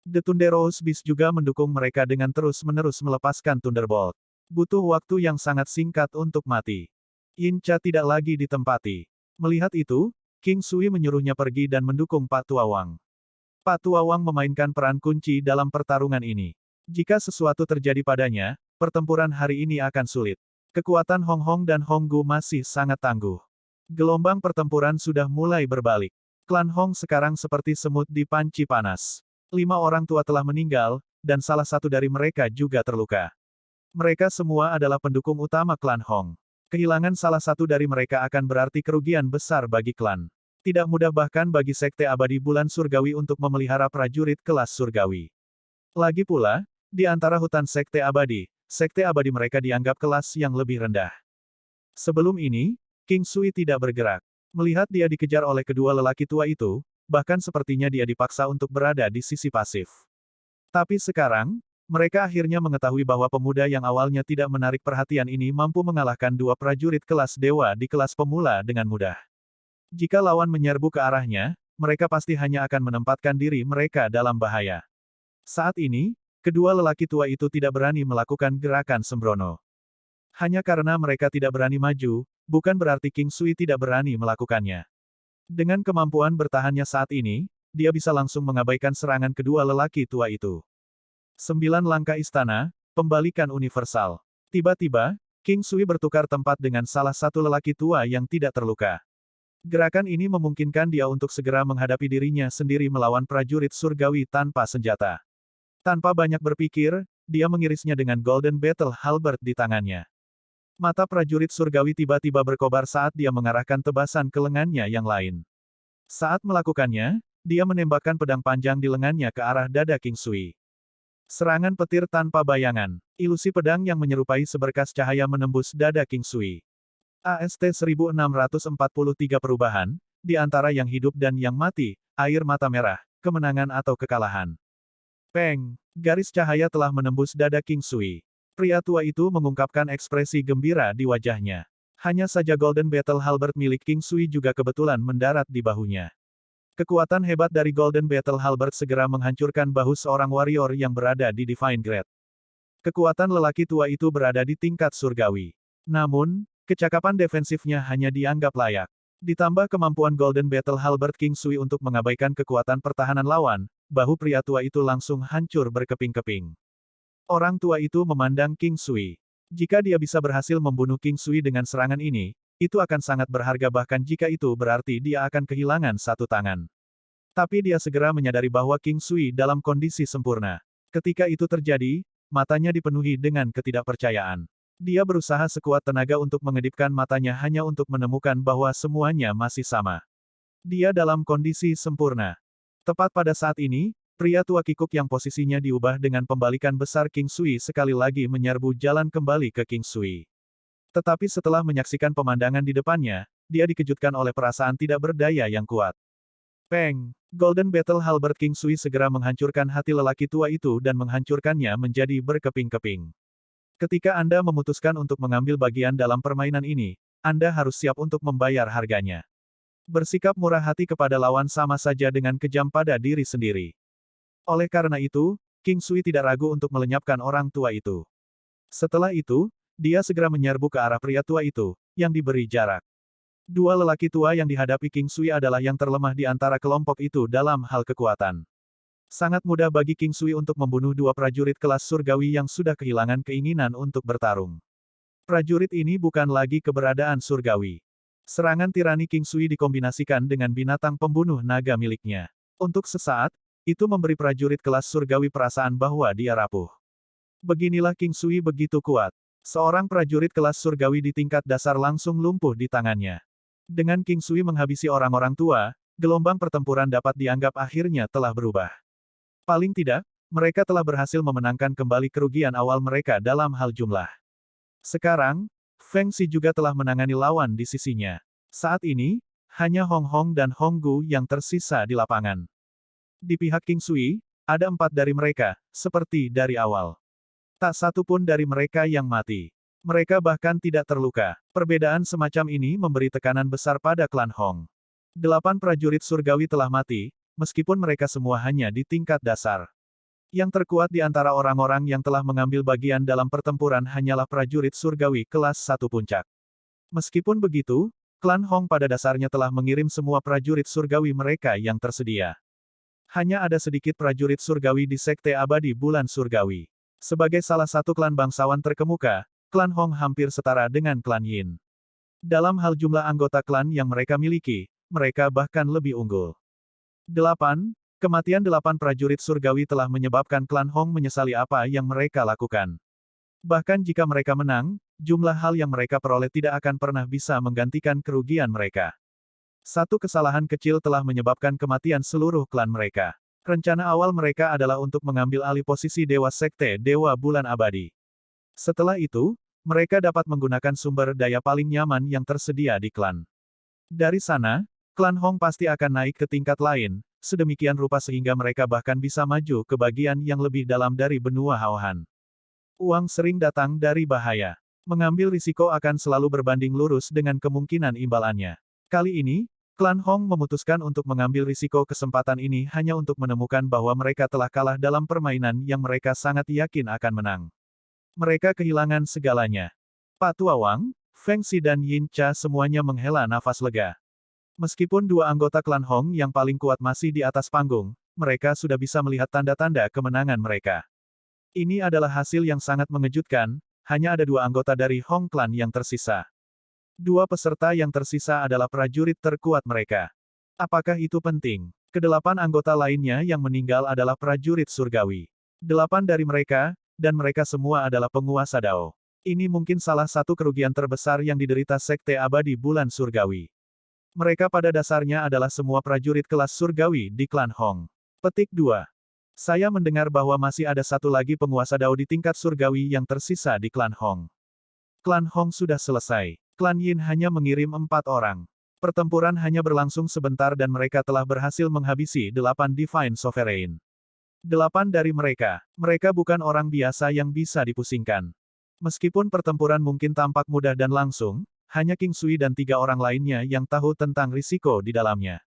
The Thunderous Beast juga mendukung mereka dengan terus-menerus melepaskan Thunderbolt. Butuh waktu yang sangat singkat untuk mati. Yin Cha tidak lagi ditempati. Melihat itu, King Sui menyuruhnya pergi dan mendukung Pak Tua Wang. Pak Tua Wang memainkan peran kunci dalam pertarungan ini. Jika sesuatu terjadi padanya, pertempuran hari ini akan sulit. Kekuatan Hong Hong dan Hong Gu masih sangat tangguh. Gelombang pertempuran sudah mulai berbalik. Klan Hong sekarang seperti semut di panci panas. 5 orang tua telah meninggal, dan salah satu dari mereka juga terluka. Mereka semua adalah pendukung utama klan Hong. Kehilangan salah satu dari mereka akan berarti kerugian besar bagi klan. Tidak mudah bahkan bagi Sekte Abadi Bulan Surgawi untuk memelihara prajurit kelas surgawi. Lagi pula, Di antara hutan sekte abadi mereka dianggap kelas yang lebih rendah. Sebelum ini, King Sui tidak bergerak. Melihat dia dikejar oleh kedua lelaki tua itu, bahkan sepertinya dia dipaksa untuk berada di sisi pasif. Tapi sekarang, mereka akhirnya mengetahui bahwa pemuda yang awalnya tidak menarik perhatian ini mampu mengalahkan dua prajurit kelas dewa di kelas pemula dengan mudah. Jika lawan menyerbu ke arahnya, mereka pasti hanya akan menempatkan diri mereka dalam bahaya. Saat ini, kedua lelaki tua itu tidak berani melakukan gerakan sembrono. Hanya karena mereka tidak berani maju, bukan berarti King Sui tidak berani melakukannya. Dengan kemampuan bertahannya saat ini, dia bisa langsung mengabaikan serangan kedua lelaki tua itu. 9 langkah istana, pembalikan universal. Tiba-tiba, King Sui bertukar tempat dengan salah satu lelaki tua yang tidak terluka. Gerakan ini memungkinkan dia untuk segera menghadapi dirinya sendiri melawan prajurit surgawi tanpa senjata. Tanpa banyak berpikir, dia mengirisnya dengan Golden Battle Halberd di tangannya. Mata prajurit surgawi tiba-tiba berkobar saat dia mengarahkan tebasan ke lengannya yang lain. Saat melakukannya, dia menembakkan pedang panjang di lengannya ke arah dada King Sui. Serangan petir tanpa bayangan. Ilusi pedang yang menyerupai seberkas cahaya menembus dada King Sui. AST 1643 perubahan, di antara yang hidup dan yang mati, air mata merah, kemenangan atau kekalahan. Peng! Garis cahaya telah menembus dada King Sui. Pria tua itu mengungkapkan ekspresi gembira di wajahnya. Hanya saja Golden Battle Halberd milik King Sui juga kebetulan mendarat di bahunya. Kekuatan hebat dari Golden Battle Halberd segera menghancurkan bahu seorang warrior yang berada di Divine Grade. Kekuatan lelaki tua itu berada di tingkat surgawi. Namun, kecakapan defensifnya hanya dianggap layak. Ditambah kemampuan Golden Battle Halberd King Sui untuk mengabaikan kekuatan pertahanan lawan, bahu pria tua itu langsung hancur berkeping-keping. Orang tua itu memandang King Sui. Jika dia bisa berhasil membunuh King Sui dengan serangan ini, itu akan sangat berharga bahkan jika itu berarti dia akan kehilangan satu tangan. Tapi dia segera menyadari bahwa King Sui dalam kondisi sempurna. Ketika itu terjadi, matanya dipenuhi dengan ketidakpercayaan. Dia berusaha sekuat tenaga untuk mengedipkan matanya hanya untuk menemukan bahwa semuanya masih sama. Dia dalam kondisi sempurna. Tepat pada saat ini, pria tua kikuk yang posisinya diubah dengan pembalikan besar King Sui sekali lagi menyerbu jalan kembali ke King Sui. Tetapi setelah menyaksikan pemandangan di depannya, dia dikejutkan oleh perasaan tidak berdaya yang kuat. Peng! Golden Battle Halberd King Sui segera menghancurkan hati lelaki tua itu dan menghancurkannya menjadi berkeping-keping. Ketika Anda memutuskan untuk mengambil bagian dalam permainan ini, Anda harus siap untuk membayar harganya. Bersikap murah hati kepada lawan sama saja dengan kejam pada diri sendiri. Oleh karena itu, King Sui tidak ragu untuk melenyapkan orang tua itu. Setelah itu, dia segera menyerbu ke arah pria tua itu, yang diberi jarak. Dua lelaki tua yang dihadapi King Sui adalah yang terlemah di antara kelompok itu dalam hal kekuatan. Sangat mudah bagi King Sui untuk membunuh dua prajurit kelas surgawi yang sudah kehilangan keinginan untuk bertarung. Prajurit ini bukan lagi keberadaan surgawi. Serangan tirani King Sui dikombinasikan dengan binatang pembunuh naga miliknya. Untuk sesaat, itu memberi prajurit kelas surgawi perasaan bahwa dia rapuh. Beginilah King Sui begitu kuat. Seorang prajurit kelas surgawi di tingkat dasar langsung lumpuh di tangannya. Dengan King Sui menghabisi orang-orang tua, gelombang pertempuran dapat dianggap akhirnya telah berubah. Paling tidak, mereka telah berhasil memenangkan kembali kerugian awal mereka dalam hal jumlah. Sekarang, Feng Xi juga telah menangani lawan di sisinya. Saat ini, hanya Hong Hong dan Hong Gu yang tersisa di lapangan. Di pihak King Sui, ada 4 dari mereka, seperti dari awal. Tak satu pun dari mereka yang mati. Mereka bahkan tidak terluka. Perbedaan semacam ini memberi tekanan besar pada klan Hong. 8 prajurit surgawi telah mati, meskipun mereka semua hanya di tingkat dasar. Yang terkuat di antara orang-orang yang telah mengambil bagian dalam pertempuran hanyalah prajurit surgawi kelas 1 puncak. Meskipun begitu, klan Hong pada dasarnya telah mengirim semua prajurit surgawi mereka yang tersedia. Hanya ada sedikit prajurit surgawi di Sekte Abadi Bulan Surgawi. Sebagai salah satu klan bangsawan terkemuka, klan Hong hampir setara dengan klan Yin. Dalam hal jumlah anggota klan yang mereka miliki, mereka bahkan lebih unggul. 8. Kematian 8 prajurit surgawi telah menyebabkan klan Hong menyesali apa yang mereka lakukan. Bahkan jika mereka menang, jumlah hal yang mereka peroleh tidak akan pernah bisa menggantikan kerugian mereka. Satu kesalahan kecil telah menyebabkan kematian seluruh klan mereka. Rencana awal mereka adalah untuk mengambil alih posisi Dewa Sekte Dewa Bulan Abadi. Setelah itu, mereka dapat menggunakan sumber daya paling nyaman yang tersedia di klan. Dari sana, klan Hong pasti akan naik ke tingkat lain, sedemikian rupa sehingga mereka bahkan bisa maju ke bagian yang lebih dalam dari benua Haohan. Uang sering datang dari bahaya. Mengambil risiko akan selalu berbanding lurus dengan kemungkinan imbalannya. Kali ini, klan Hong memutuskan untuk mengambil risiko kesempatan ini hanya untuk menemukan bahwa mereka telah kalah dalam permainan yang mereka sangat yakin akan menang. Mereka kehilangan segalanya. Pak Tua Wang, Feng Xi dan Yin Cha semuanya menghela nafas lega. Meskipun dua anggota klan Hong yang paling kuat masih di atas panggung, mereka sudah bisa melihat tanda-tanda kemenangan mereka. Ini adalah hasil yang sangat mengejutkan, hanya ada dua anggota dari Hong Clan yang tersisa. Dua peserta yang tersisa adalah prajurit terkuat mereka. Apakah itu penting? Kedelapan anggota lainnya yang meninggal adalah prajurit surgawi. 8 dari mereka, dan mereka semua adalah penguasa Dao. Ini mungkin salah satu kerugian terbesar yang diderita Sekte Abadi Bulan Surgawi. Mereka pada dasarnya adalah semua prajurit kelas surgawi di klan Hong. Petik 2. Saya mendengar bahwa masih ada satu lagi penguasa Dao di tingkat surgawi yang tersisa di klan Hong. Klan Hong sudah selesai. Klan Yin hanya mengirim 4 orang. Pertempuran hanya berlangsung sebentar dan mereka telah berhasil menghabisi 8 Divine Sovereign. 8 dari mereka bukan orang biasa yang bisa dipusingkan. Meskipun pertempuran mungkin tampak mudah dan langsung, hanya King Sui dan 3 orang lainnya yang tahu tentang risiko di dalamnya.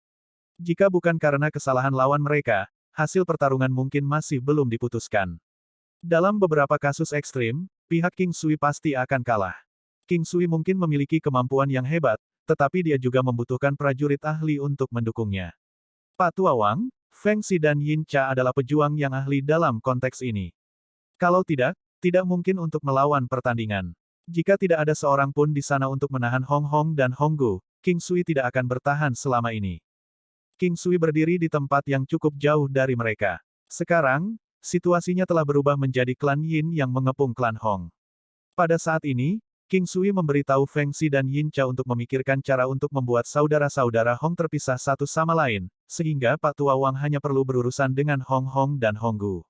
Jika bukan karena kesalahan lawan mereka, hasil pertarungan mungkin masih belum diputuskan. Dalam beberapa kasus ekstrim, pihak King Sui pasti akan kalah. King Sui mungkin memiliki kemampuan yang hebat, tetapi dia juga membutuhkan prajurit ahli untuk mendukungnya. Pak Tua Wang, Feng Xi dan Yin Cha adalah pejuang yang ahli dalam konteks ini. Kalau tidak mungkin untuk melawan pertandingan. Jika tidak ada seorang pun di sana untuk menahan Hong Hong dan Hong Gu, King Sui tidak akan bertahan selama ini. King Sui berdiri di tempat yang cukup jauh dari mereka. Sekarang, situasinya telah berubah menjadi klan Yin yang mengepung klan Hong. Pada saat ini, King Sui memberitahu Feng Xi dan Yin Cha untuk memikirkan cara untuk membuat saudara-saudara Hong terpisah satu sama lain, sehingga Pak Tua Wang hanya perlu berurusan dengan Hong Hong dan Hong Gu.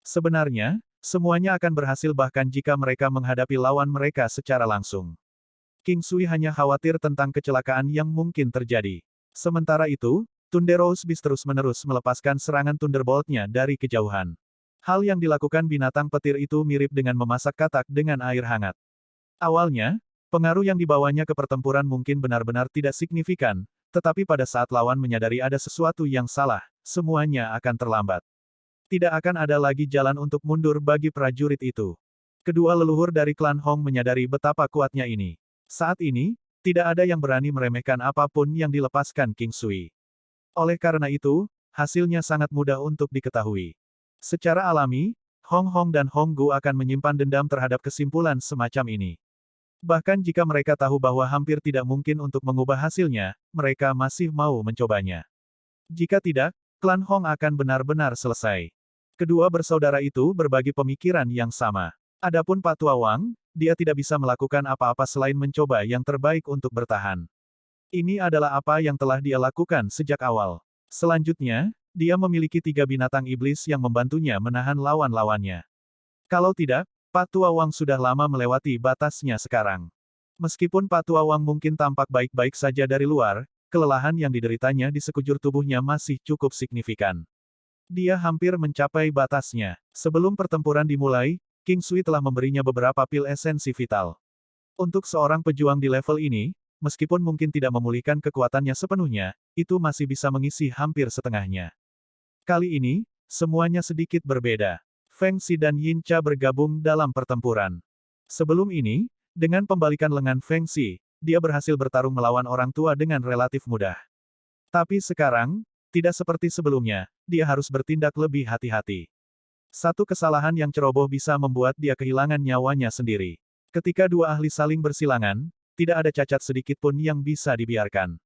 Sebenarnya, semuanya akan berhasil bahkan jika mereka menghadapi lawan mereka secara langsung. King Sui hanya khawatir tentang kecelakaan yang mungkin terjadi. Sementara itu, Thunderous Beast terus-menerus melepaskan serangan Thunderbolt-nya dari kejauhan. Hal yang dilakukan binatang petir itu mirip dengan memasak katak dengan air hangat. Awalnya, pengaruh yang dibawanya ke pertempuran mungkin benar-benar tidak signifikan, tetapi pada saat lawan menyadari ada sesuatu yang salah, semuanya akan terlambat. Tidak akan ada lagi jalan untuk mundur bagi prajurit itu. Kedua leluhur dari klan Hong menyadari betapa kuatnya ini. Saat ini, tidak ada yang berani meremehkan apapun yang dilepaskan King Sui. Oleh karena itu, hasilnya sangat mudah untuk diketahui. Secara alami, Hong Hong dan Hong Gu akan menyimpan dendam terhadap kesimpulan semacam ini. Bahkan jika mereka tahu bahwa hampir tidak mungkin untuk mengubah hasilnya, mereka masih mau mencobanya. Jika tidak, klan Hong akan benar-benar selesai. Kedua bersaudara itu berbagi pemikiran yang sama. Adapun Pak Tua Wang, dia tidak bisa melakukan apa-apa selain mencoba yang terbaik untuk bertahan. Ini adalah apa yang telah dia lakukan sejak awal. Selanjutnya, dia memiliki 3 binatang iblis yang membantunya menahan lawan-lawannya. Kalau tidak, Pak Tua Wang sudah lama melewati batasnya sekarang. Meskipun Pak Tua Wang mungkin tampak baik-baik saja dari luar, kelelahan yang dideritanya di sekujur tubuhnya masih cukup signifikan. Dia hampir mencapai batasnya. Sebelum pertempuran dimulai, King Sui telah memberinya beberapa pil esensi vital. Untuk seorang pejuang di level ini, meskipun mungkin tidak memulihkan kekuatannya sepenuhnya, itu masih bisa mengisi hampir setengahnya. Kali ini, semuanya sedikit berbeda. Feng Xi dan Yin Cha bergabung dalam pertempuran. Sebelum ini, dengan pembalikan lengan Feng Xi, dia berhasil bertarung melawan orang tua dengan relatif mudah. Tapi sekarang, tidak seperti sebelumnya, dia harus bertindak lebih hati-hati. Satu kesalahan yang ceroboh bisa membuat dia kehilangan nyawanya sendiri. Ketika dua ahli saling bersilangan, tidak ada cacat sedikit pun yang bisa dibiarkan.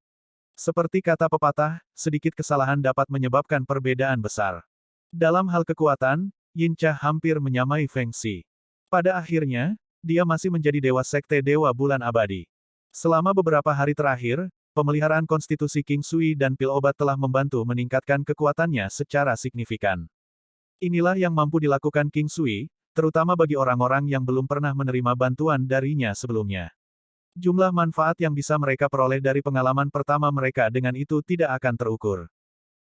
Seperti kata pepatah, sedikit kesalahan dapat menyebabkan perbedaan besar. Dalam hal kekuatan, Yin Cha hampir menyamai Feng Xi. Pada akhirnya, dia masih menjadi dewa sekte Dewa Bulan Abadi. Selama beberapa hari terakhir, pemeliharaan konstitusi King Sui dan pil obat telah membantu meningkatkan kekuatannya secara signifikan. Inilah yang mampu dilakukan King Sui, terutama bagi orang-orang yang belum pernah menerima bantuan darinya sebelumnya. Jumlah manfaat yang bisa mereka peroleh dari pengalaman pertama mereka dengan itu tidak akan terukur.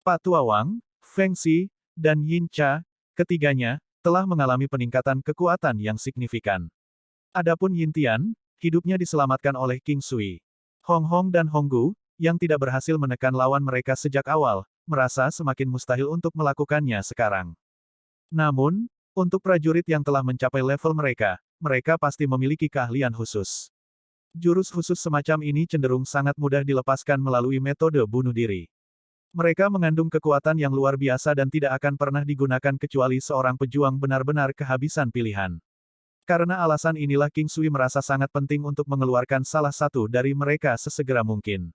Pak Tua Wang, Feng Xi, dan Yin Cha, ketiganya, telah mengalami peningkatan kekuatan yang signifikan. Adapun Yin Tian, hidupnya diselamatkan oleh King Sui. Hong Hong dan Hong Gu, yang tidak berhasil menekan lawan mereka sejak awal, merasa semakin mustahil untuk melakukannya sekarang. Namun, untuk prajurit yang telah mencapai level mereka, mereka pasti memiliki keahlian khusus. Jurus khusus semacam ini cenderung sangat mudah dilepaskan melalui metode bunuh diri. Mereka mengandung kekuatan yang luar biasa dan tidak akan pernah digunakan kecuali seorang pejuang benar-benar kehabisan pilihan. Karena alasan inilah King Sui merasa sangat penting untuk mengeluarkan salah satu dari mereka sesegera mungkin.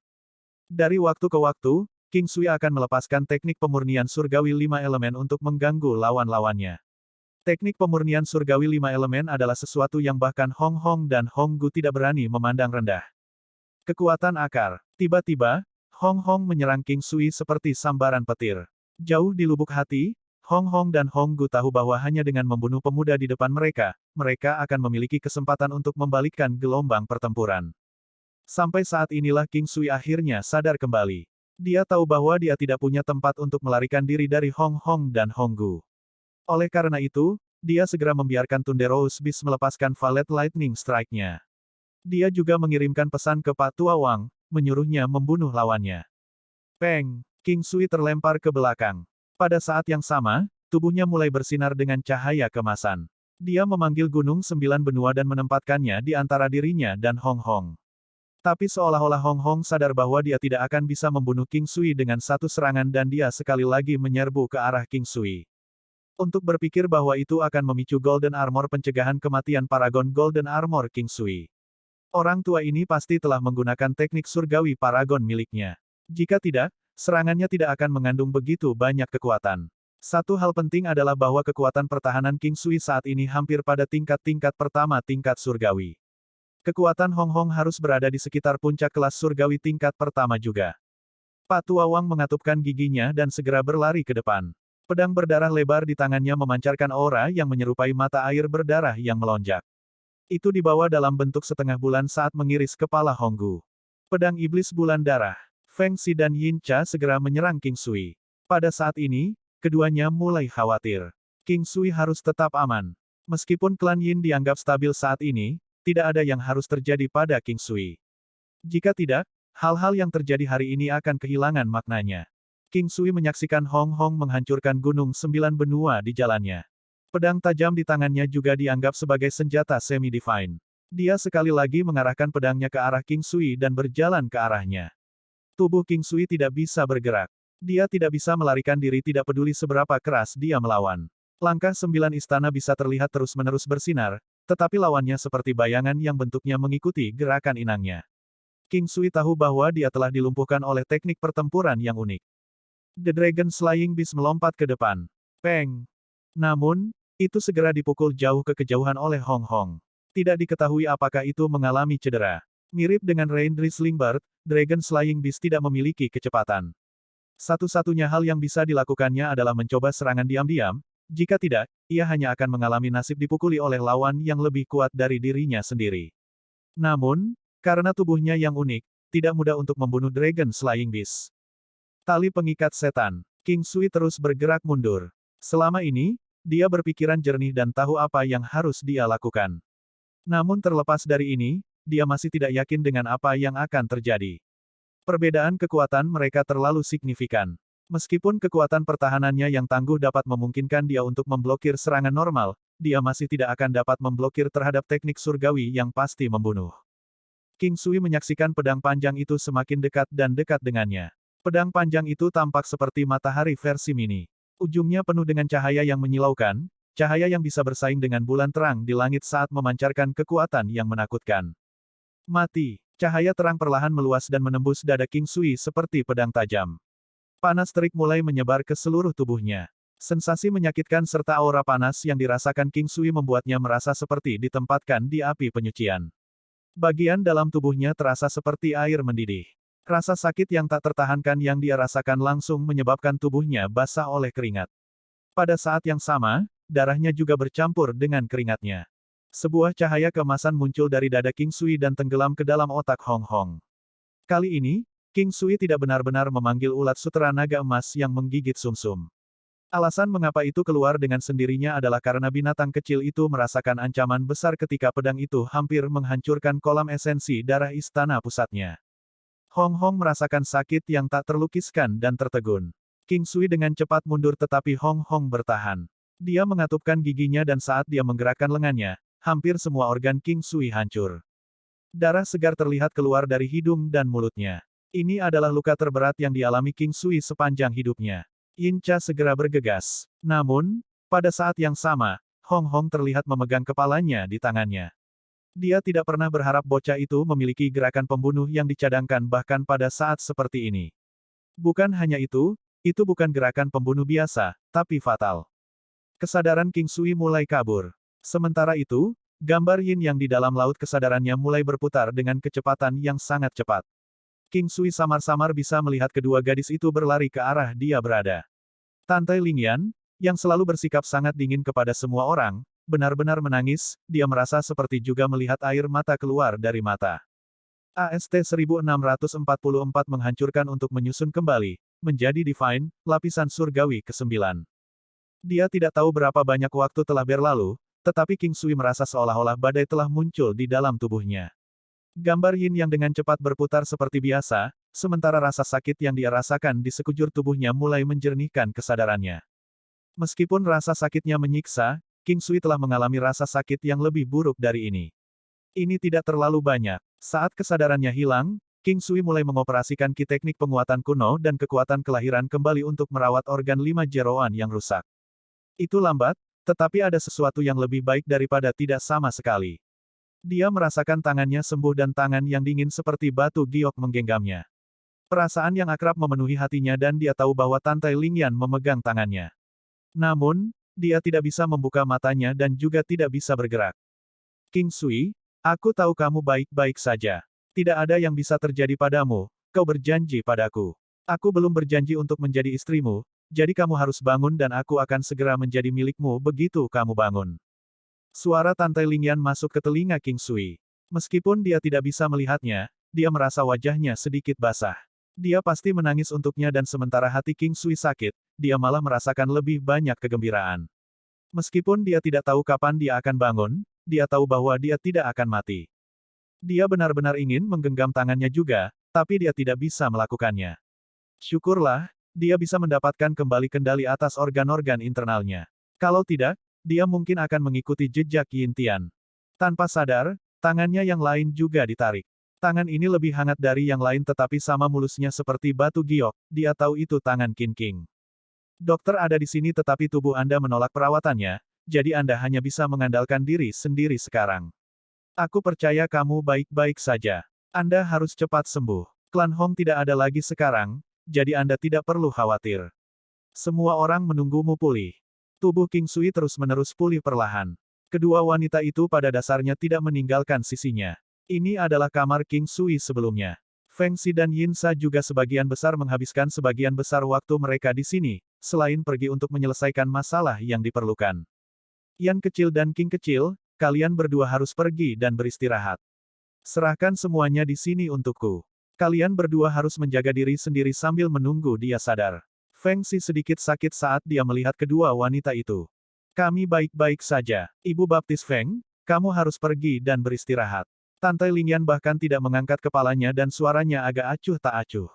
Dari waktu ke waktu, King Sui akan melepaskan teknik pemurnian surgawi 5 elemen untuk mengganggu lawan-lawannya. Teknik pemurnian surgawi 5 elemen adalah sesuatu yang bahkan Hong Hong dan Hong Gu tidak berani memandang rendah. Kekuatan akar. Tiba-tiba, Hong Hong menyerang King Sui seperti sambaran petir. Jauh di lubuk hati, Hong Hong dan Hong Gu tahu bahwa hanya dengan membunuh pemuda di depan mereka, mereka akan memiliki kesempatan untuk membalikkan gelombang pertempuran. Sampai saat inilah King Sui akhirnya sadar kembali. Dia tahu bahwa dia tidak punya tempat untuk melarikan diri dari Hong Hong dan Hong Gu. Oleh karena itu, dia segera membiarkan Thunderous Beast melepaskan Valet Lightning Strike-nya. Dia juga mengirimkan pesan ke Pak Tua Wang, menyuruhnya membunuh lawannya. Peng! King Sui terlempar ke belakang. Pada saat yang sama, tubuhnya mulai bersinar dengan cahaya kemasan. Dia memanggil Gunung Sembilan Benua dan menempatkannya di antara dirinya dan Hong Hong. Tapi seolah-olah Hong Hong sadar bahwa dia tidak akan bisa membunuh King Sui dengan satu serangan dan dia sekali lagi menyerbu ke arah King Sui. Untuk berpikir bahwa itu akan memicu Golden Armor pencegahan kematian Paragon Golden Armor King Sui. Orang tua ini pasti telah menggunakan teknik surgawi Paragon miliknya. Jika tidak, serangannya tidak akan mengandung begitu banyak kekuatan. Satu hal penting adalah bahwa kekuatan pertahanan King Sui saat ini hampir pada tingkat-tingkat pertama tingkat surgawi. Kekuatan Hong Hong harus berada di sekitar puncak kelas surgawi tingkat pertama juga. Pak Tua Wang mengatupkan giginya dan segera berlari ke depan. Pedang berdarah lebar di tangannya memancarkan aura yang menyerupai mata air berdarah yang melonjak. Itu dibawa dalam bentuk setengah bulan saat mengiris kepala Hong Gu. Pedang iblis bulan darah. Feng Xi dan Yin Cha segera menyerang King Sui. Pada saat ini, keduanya mulai khawatir. King Sui harus tetap aman. Meskipun klan Yin dianggap stabil saat ini, tidak ada yang harus terjadi pada King Sui. Jika tidak, hal-hal yang terjadi hari ini akan kehilangan maknanya. King Sui menyaksikan Hong Hong menghancurkan Gunung Sembilan Benua di jalannya. Pedang tajam di tangannya juga dianggap sebagai senjata semi-divine. Dia sekali lagi mengarahkan pedangnya ke arah King Sui dan berjalan ke arahnya. Tubuh King Sui tidak bisa bergerak. Dia tidak bisa melarikan diri tidak peduli seberapa keras dia melawan. Langkah 9 istana bisa terlihat terus-menerus bersinar, tetapi lawannya seperti bayangan yang bentuknya mengikuti gerakan inangnya. King Sui tahu bahwa dia telah dilumpuhkan oleh teknik pertempuran yang unik. The Dragon Slaying Beast melompat ke depan. Peng! Namun, itu segera dipukul jauh ke kejauhan oleh Hong Hong. Tidak diketahui apakah itu mengalami cedera. Mirip dengan Rain Drizzling Bird, Dragon Slaying Beast tidak memiliki kecepatan. Satu-satunya hal yang bisa dilakukannya adalah mencoba serangan diam-diam, jika tidak, ia hanya akan mengalami nasib dipukuli oleh lawan yang lebih kuat dari dirinya sendiri. Namun, karena tubuhnya yang unik, tidak mudah untuk membunuh Dragon Slaying Beast. Tali pengikat setan. King Sui terus bergerak mundur. Selama ini, dia berpikiran jernih dan tahu apa yang harus dia lakukan. Namun terlepas dari ini, dia masih tidak yakin dengan apa yang akan terjadi. Perbedaan kekuatan mereka terlalu signifikan. Meskipun kekuatan pertahanannya yang tangguh dapat memungkinkan dia untuk memblokir serangan normal, dia masih tidak akan dapat memblokir terhadap teknik surgawi yang pasti membunuh. King Sui menyaksikan pedang panjang itu semakin dekat dan dekat dengannya. Pedang panjang itu tampak seperti matahari versi mini. Ujungnya penuh dengan cahaya yang menyilaukan, cahaya yang bisa bersaing dengan bulan terang di langit saat memancarkan kekuatan yang menakutkan. Mati. Cahaya terang perlahan meluas dan menembus dada King Sui seperti pedang tajam. Panas terik mulai menyebar ke seluruh tubuhnya. Sensasi menyakitkan serta aura panas yang dirasakan King Sui membuatnya merasa seperti ditempatkan di api penyucian. Bagian dalam tubuhnya terasa seperti air mendidih. Rasa sakit yang tak tertahankan yang dia rasakan langsung menyebabkan tubuhnya basah oleh keringat. Pada saat yang sama, darahnya juga bercampur dengan keringatnya. Sebuah cahaya keemasan muncul dari dada King Sui dan tenggelam ke dalam otak Hong Hong. Kali ini, King Sui tidak benar-benar memanggil ulat sutera naga emas yang menggigit sumsum. Alasan mengapa itu keluar dengan sendirinya adalah karena binatang kecil itu merasakan ancaman besar ketika pedang itu hampir menghancurkan kolam esensi darah istana pusatnya. Hong Hong merasakan sakit yang tak terlukiskan dan tertegun. King Sui dengan cepat mundur tetapi Hong Hong bertahan. Dia mengatupkan giginya dan saat dia menggerakkan lengannya, hampir semua organ King Sui hancur. Darah segar terlihat keluar dari hidung dan mulutnya. Ini adalah luka terberat yang dialami King Sui sepanjang hidupnya. Yin Cha segera bergegas. Namun, pada saat yang sama, Hong Hong terlihat memegang kepalanya di tangannya. Dia tidak pernah berharap bocah itu memiliki gerakan pembunuh yang dicadangkan bahkan pada saat seperti ini. Bukan hanya itu bukan gerakan pembunuh biasa, tapi fatal. Kesadaran King Sui mulai kabur. Sementara itu, gambar Yin yang di dalam laut kesadarannya mulai berputar dengan kecepatan yang sangat cepat. King Sui samar-samar bisa melihat kedua gadis itu berlari ke arah dia berada. Tante Lingyan, yang selalu bersikap sangat dingin kepada semua orang, benar-benar menangis, dia merasa seperti juga melihat air mata keluar dari mata. AST 1644 menghancurkan untuk menyusun kembali, menjadi Divine, lapisan surgawi ke-9. Dia tidak tahu berapa banyak waktu telah berlalu, tetapi King Sui merasa seolah-olah badai telah muncul di dalam tubuhnya. Gambar Yin yang dengan cepat berputar seperti biasa, sementara rasa sakit yang dia rasakan di sekujur tubuhnya mulai menjernihkan kesadarannya. Meskipun rasa sakitnya menyiksa, King Sui telah mengalami rasa sakit yang lebih buruk dari ini. Ini tidak terlalu banyak. Saat kesadarannya hilang, King Sui mulai mengoperasikan ki teknik penguatan kuno dan kekuatan kelahiran kembali untuk merawat organ 5 jeroan yang rusak. Itu lambat, tetapi ada sesuatu yang lebih baik daripada tidak sama sekali. Dia merasakan tangannya sembuh dan tangan yang dingin seperti batu giok menggenggamnya. Perasaan yang akrab memenuhi hatinya dan dia tahu bahwa Tante Lingyan memegang tangannya. Namun, dia tidak bisa membuka matanya dan juga tidak bisa bergerak. King Sui, aku tahu kamu baik-baik saja. Tidak ada yang bisa terjadi padamu, kau berjanji padaku. Aku belum berjanji untuk menjadi istrimu, jadi kamu harus bangun dan aku akan segera menjadi milikmu begitu kamu bangun. Suara Tante Lingyan masuk ke telinga King Sui. Meskipun dia tidak bisa melihatnya, dia merasa wajahnya sedikit basah. Dia pasti menangis untuknya dan sementara hati King Sui sakit, dia malah merasakan lebih banyak kegembiraan. Meskipun dia tidak tahu kapan dia akan bangun, dia tahu bahwa dia tidak akan mati. Dia benar-benar ingin menggenggam tangannya juga, tapi dia tidak bisa melakukannya. Syukurlah, dia bisa mendapatkan kembali kendali atas organ-organ internalnya. Kalau tidak, dia mungkin akan mengikuti jejak Yin Tian. Tanpa sadar, tangannya yang lain juga ditarik. Tangan ini lebih hangat dari yang lain tetapi sama mulusnya seperti batu giok, dia tahu itu tangan Qin King. Dokter ada di sini tetapi tubuh Anda menolak perawatannya, jadi Anda hanya bisa mengandalkan diri sendiri sekarang. Aku percaya kamu baik-baik saja. Anda harus cepat sembuh. Klan Hong tidak ada lagi sekarang, jadi Anda tidak perlu khawatir. Semua orang menunggumu pulih. Tubuh King Sui terus-menerus pulih perlahan. Kedua wanita itu pada dasarnya tidak meninggalkan sisinya. Ini adalah kamar King Sui sebelumnya. Feng Xi dan Yin Sa juga sebagian besar menghabiskan sebagian besar waktu mereka di sini, selain pergi untuk menyelesaikan masalah yang diperlukan. Yan kecil dan King kecil, kalian berdua harus pergi dan beristirahat. Serahkan semuanya di sini untukku. Kalian berdua harus menjaga diri sendiri sambil menunggu dia sadar. Feng Xi sedikit sakit saat dia melihat kedua wanita itu. Kami baik-baik saja. Ibu Baptis Feng, kamu harus pergi dan beristirahat. Tante Lingyan bahkan tidak mengangkat kepalanya dan suaranya agak acuh tak acuh.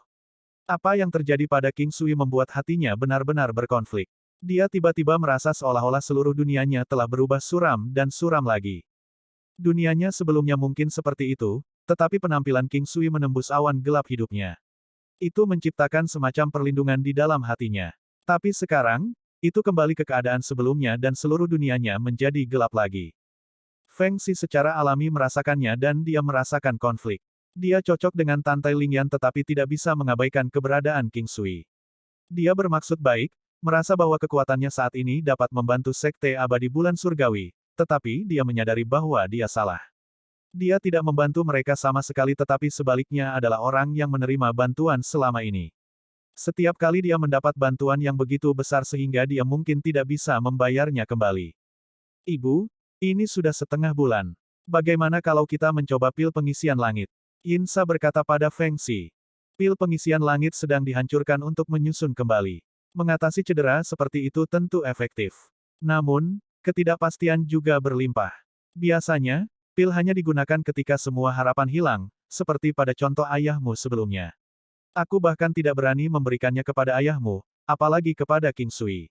Apa yang terjadi pada King Sui membuat hatinya benar-benar berkonflik. Dia tiba-tiba merasa seolah-olah seluruh dunianya telah berubah suram dan suram lagi. Dunianya sebelumnya mungkin seperti itu, tetapi penampilan King Sui menembus awan gelap hidupnya. Itu menciptakan semacam perlindungan di dalam hatinya. Tapi sekarang, itu kembali ke keadaan sebelumnya dan seluruh dunianya menjadi gelap lagi. Feng Xi secara alami merasakannya dan dia merasakan konflik. Dia cocok dengan Tante Lingyan tetapi tidak bisa mengabaikan keberadaan King Sui. Dia bermaksud baik, merasa bahwa kekuatannya saat ini dapat membantu Sekte Abadi Bulan Surgawi, tetapi dia menyadari bahwa dia salah. Dia tidak membantu mereka sama sekali tetapi sebaliknya adalah orang yang menerima bantuan selama ini. Setiap kali dia mendapat bantuan yang begitu besar sehingga dia mungkin tidak bisa membayarnya kembali. Ibu, ini sudah setengah bulan. Bagaimana kalau kita mencoba pil pengisian langit? Yinsa berkata pada Feng Xi. Pil pengisian langit sedang dihancurkan untuk menyusun kembali. Mengatasi cedera seperti itu tentu efektif. Namun, ketidakpastian juga berlimpah. Biasanya, pil hanya digunakan ketika semua harapan hilang, seperti pada contoh ayahmu sebelumnya. Aku bahkan tidak berani memberikannya kepada ayahmu, apalagi kepada King Sui.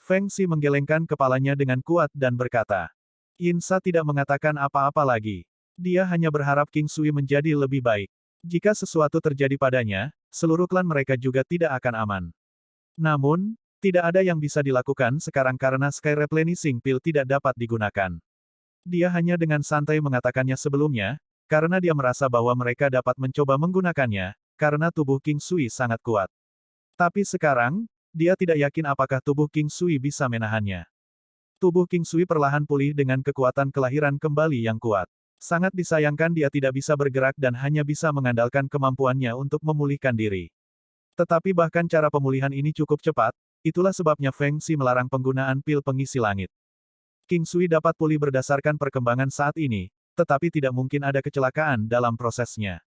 Feng Xi menggelengkan kepalanya dengan kuat dan berkata. Yinsa tidak mengatakan apa-apa lagi. Dia hanya berharap King Sui menjadi lebih baik. Jika sesuatu terjadi padanya, seluruh klan mereka juga tidak akan aman. Namun, tidak ada yang bisa dilakukan sekarang karena Sky Replenishing Pill tidak dapat digunakan. Dia hanya dengan santai mengatakannya sebelumnya, karena dia merasa bahwa mereka dapat mencoba menggunakannya, karena tubuh King Sui sangat kuat. Tapi sekarang, dia tidak yakin apakah tubuh King Sui bisa menahannya. Tubuh King Sui perlahan pulih dengan kekuatan kelahiran kembali yang kuat. Sangat disayangkan dia tidak bisa bergerak dan hanya bisa mengandalkan kemampuannya untuk memulihkan diri. Tetapi bahkan cara pemulihan ini cukup cepat, itulah sebabnya Feng Xi melarang penggunaan pil pengisi langit. King Sui dapat pulih berdasarkan perkembangan saat ini, tetapi tidak mungkin ada kecelakaan dalam prosesnya.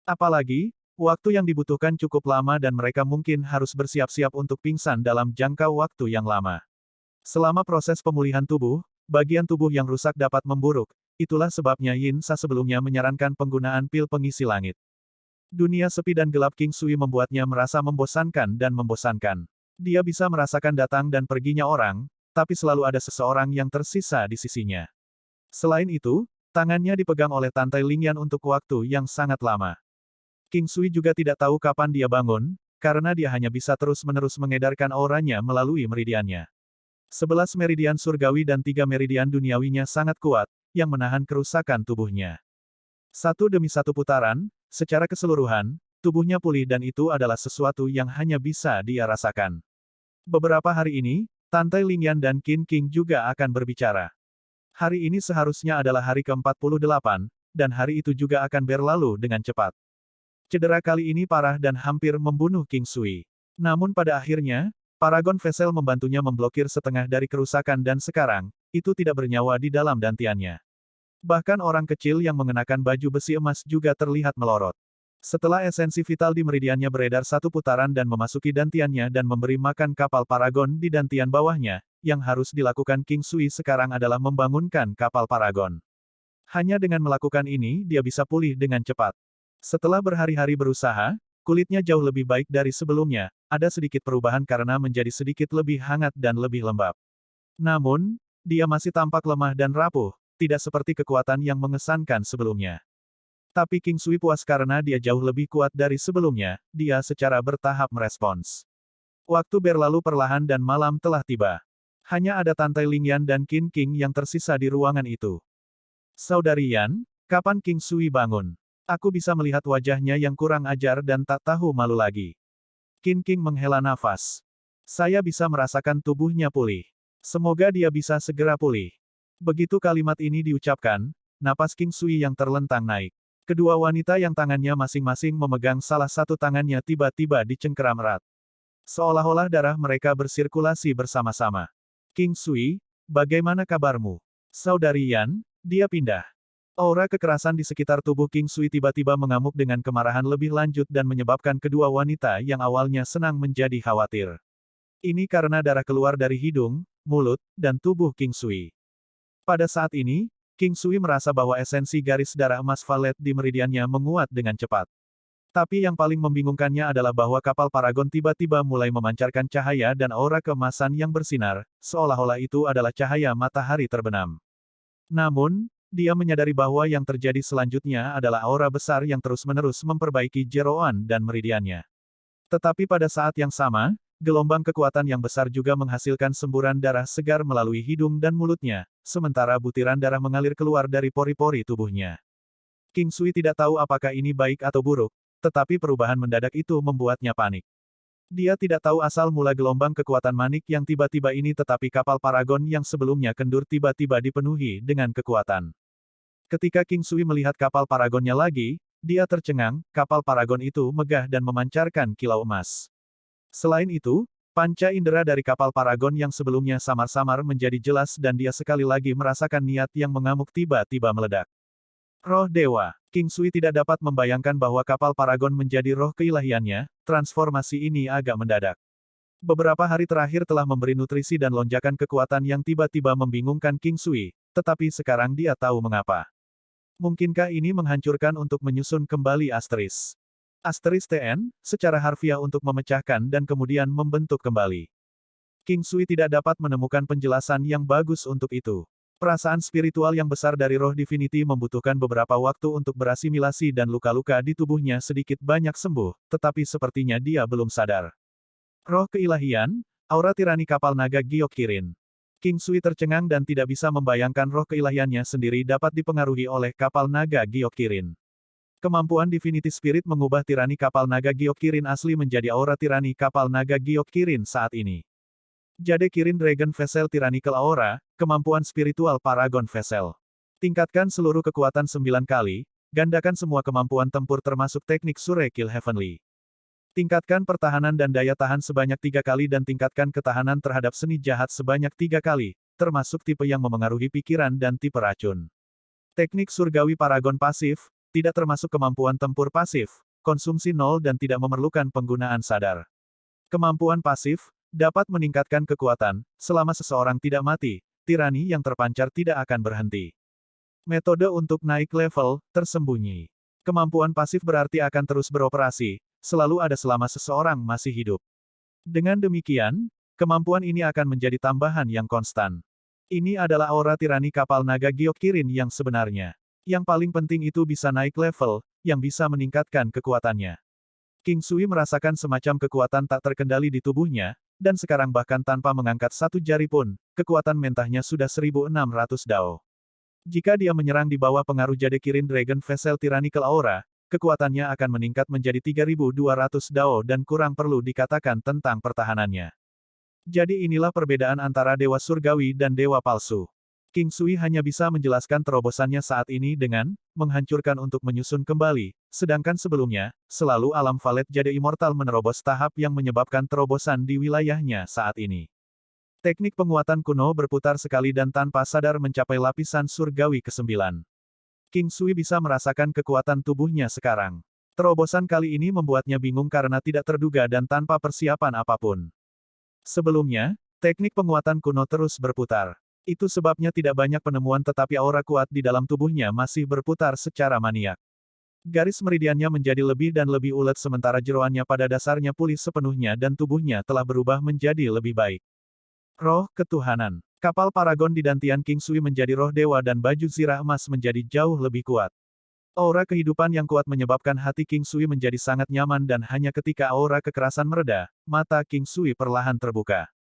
Apalagi, waktu yang dibutuhkan cukup lama dan mereka mungkin harus bersiap-siap untuk pingsan dalam jangka waktu yang lama. Selama proses pemulihan tubuh, bagian tubuh yang rusak dapat memburuk, itulah sebabnya Yin Sa sebelumnya menyarankan penggunaan pil pengisi langit. Dunia sepi dan gelap King Sui membuatnya merasa membosankan dan membosankan. Dia bisa merasakan datang dan perginya orang, tapi selalu ada seseorang yang tersisa di sisinya. Selain itu, tangannya dipegang oleh Tantai Lingyan untuk waktu yang sangat lama. King Sui juga tidak tahu kapan dia bangun, karena dia hanya bisa terus-menerus mengedarkan auranya melalui meridiannya. 11 meridian surgawi dan 3 meridian duniawinya sangat kuat, yang menahan kerusakan tubuhnya. Satu demi satu putaran, secara keseluruhan, tubuhnya pulih dan itu adalah sesuatu yang hanya bisa dia rasakan. Beberapa hari ini, Tantai Lingyan dan Qin King juga akan berbicara. Hari ini seharusnya adalah hari ke-48, dan hari itu juga akan berlalu dengan cepat. Cedera kali ini parah dan hampir membunuh King Sui. Namun pada akhirnya, Paragon Vessel membantunya memblokir setengah dari kerusakan dan sekarang, itu tidak bernyawa di dalam dantiannya. Bahkan orang kecil yang mengenakan baju besi emas juga terlihat melorot. Setelah esensi vital di meridiannya beredar satu putaran dan memasuki dantiannya dan memberi makan kapal Paragon di dantian bawahnya, yang harus dilakukan King Sui sekarang adalah membangunkan kapal Paragon. Hanya dengan melakukan ini dia bisa pulih dengan cepat. Setelah berhari-hari berusaha, kulitnya jauh lebih baik dari sebelumnya, ada sedikit perubahan karena menjadi sedikit lebih hangat dan lebih lembab. Namun, dia masih tampak lemah dan rapuh, tidak seperti kekuatan yang mengesankan sebelumnya. Tapi King Sui puas karena dia jauh lebih kuat dari sebelumnya, dia secara bertahap merespons. Waktu berlalu perlahan dan malam telah tiba. Hanya ada Tantai Lingyan dan Qin King yang tersisa di ruangan itu. Saudari Yan, kapan King Sui bangun? Aku bisa melihat wajahnya yang kurang ajar dan tak tahu malu lagi. Qin King menghela nafas. Saya bisa merasakan tubuhnya pulih. Semoga dia bisa segera pulih. Begitu kalimat ini diucapkan, napas King Sui yang terlentang naik. Kedua wanita yang tangannya masing-masing memegang salah satu tangannya tiba-tiba dicengkeram erat. Seolah-olah darah mereka bersirkulasi bersama-sama. King Sui, bagaimana kabarmu? Saudari Yan, dia pindah. Aura kekerasan di sekitar tubuh King Sui tiba-tiba mengamuk dengan kemarahan lebih lanjut dan menyebabkan kedua wanita yang awalnya senang menjadi khawatir. Ini karena darah keluar dari hidung, mulut, dan tubuh King Sui. Pada saat ini, King Sui merasa bahwa esensi garis darah emas valet di meridiannya menguat dengan cepat. Tapi yang paling membingungkannya adalah bahwa kapal Paragon tiba-tiba mulai memancarkan cahaya dan aura keemasan yang bersinar, seolah-olah itu adalah cahaya matahari terbenam. Namun, dia menyadari bahwa yang terjadi selanjutnya adalah aura besar yang terus-menerus memperbaiki jeroan dan meridiannya. Tetapi pada saat yang sama, gelombang kekuatan yang besar juga menghasilkan semburan darah segar melalui hidung dan mulutnya, sementara butiran darah mengalir keluar dari pori-pori tubuhnya. King Sui tidak tahu apakah ini baik atau buruk, tetapi perubahan mendadak itu membuatnya panik. Dia tidak tahu asal mula gelombang kekuatan manik yang tiba-tiba ini tetapi kapal Paragon yang sebelumnya kendur tiba-tiba dipenuhi dengan kekuatan. Ketika King Sui melihat kapal paragonnya lagi, dia tercengang, kapal paragon itu megah dan memancarkan kilau emas. Selain itu, panca indera dari kapal paragon yang sebelumnya samar-samar menjadi jelas dan dia sekali lagi merasakan niat yang mengamuk tiba-tiba meledak. Roh Dewa. King Sui tidak dapat membayangkan bahwa kapal paragon menjadi roh keilahiannya, transformasi ini agak mendadak. Beberapa hari terakhir telah memberi nutrisi dan lonjakan kekuatan yang tiba-tiba membingungkan King Sui, tetapi sekarang dia tahu mengapa. Mungkinkah ini menghancurkan untuk menyusun kembali Asteris? Asteris TN, secara harfiah untuk memecahkan dan kemudian membentuk kembali. King Sui tidak dapat menemukan penjelasan yang bagus untuk itu. Perasaan spiritual yang besar dari roh divinity membutuhkan beberapa waktu untuk berasimilasi dan luka-luka di tubuhnya sedikit banyak sembuh, tetapi sepertinya dia belum sadar. Roh keilahian, aura tirani kapal naga Giok Kirin. King Sui tercengang dan tidak bisa membayangkan roh keilahiannya sendiri dapat dipengaruhi oleh kapal naga Giok Kirin. Kemampuan Divinity Spirit mengubah tirani kapal naga Giok Kirin asli menjadi aura tirani kapal naga Giok Kirin saat ini. Jade Kirin Dragon Vessel Tyrannical Aura, kemampuan spiritual Paragon Vessel. Tingkatkan seluruh kekuatan 9 kali, gandakan semua kemampuan tempur termasuk teknik Sure Kill Heavenly. Tingkatkan pertahanan dan daya tahan sebanyak 3 kali dan tingkatkan ketahanan terhadap seni jahat sebanyak 3 kali, termasuk tipe yang memengaruhi pikiran dan tipe racun. Teknik Surgawi Paragon Pasif, tidak termasuk kemampuan tempur pasif, konsumsi 0 dan tidak memerlukan penggunaan sadar. Kemampuan pasif, dapat meningkatkan kekuatan, selama seseorang tidak mati, tirani yang terpancar tidak akan berhenti. Metode untuk naik level, tersembunyi. Kemampuan pasif berarti akan terus beroperasi, selalu ada selama seseorang masih hidup. Dengan demikian, kemampuan ini akan menjadi tambahan yang konstan. Ini adalah aura tirani kapal naga Giok Kirin yang sebenarnya. Yang paling penting itu bisa naik level, yang bisa meningkatkan kekuatannya. King Sui merasakan semacam kekuatan tak terkendali di tubuhnya, dan sekarang bahkan tanpa mengangkat satu jari pun, kekuatan mentahnya sudah 1600 dao. Jika dia menyerang di bawah pengaruh Jade Kirin Dragon Vessel Tyrannical Aura, kekuatannya akan meningkat menjadi 3200 dao dan kurang perlu dikatakan tentang pertahanannya. Jadi inilah perbedaan antara Dewa Surgawi dan Dewa Palsu. King Sui hanya bisa menjelaskan terobosannya saat ini dengan menghancurkan untuk menyusun kembali, sedangkan sebelumnya, selalu alam Valet Jade Immortal menerobos tahap yang menyebabkan terobosan di wilayahnya saat ini. Teknik penguatan kuno berputar sekali dan tanpa sadar mencapai lapisan surgawi ke-9. King Sui bisa merasakan kekuatan tubuhnya sekarang. Terobosan kali ini membuatnya bingung karena tidak terduga dan tanpa persiapan apapun. Sebelumnya, teknik penguatan kuno terus berputar. Itu sebabnya tidak banyak penemuan tetapi aura kuat di dalam tubuhnya masih berputar secara maniak. Garis meridiannya menjadi lebih dan lebih ulet sementara jeroannya pada dasarnya pulih sepenuhnya dan tubuhnya telah berubah menjadi lebih baik. Roh Ketuhanan. Kapal Paragon di dantian King Sui menjadi roh dewa dan baju zirah emas menjadi jauh lebih kuat. Aura kehidupan yang kuat menyebabkan hati King Sui menjadi sangat nyaman dan hanya ketika aura kekerasan mereda, mata King Sui perlahan terbuka.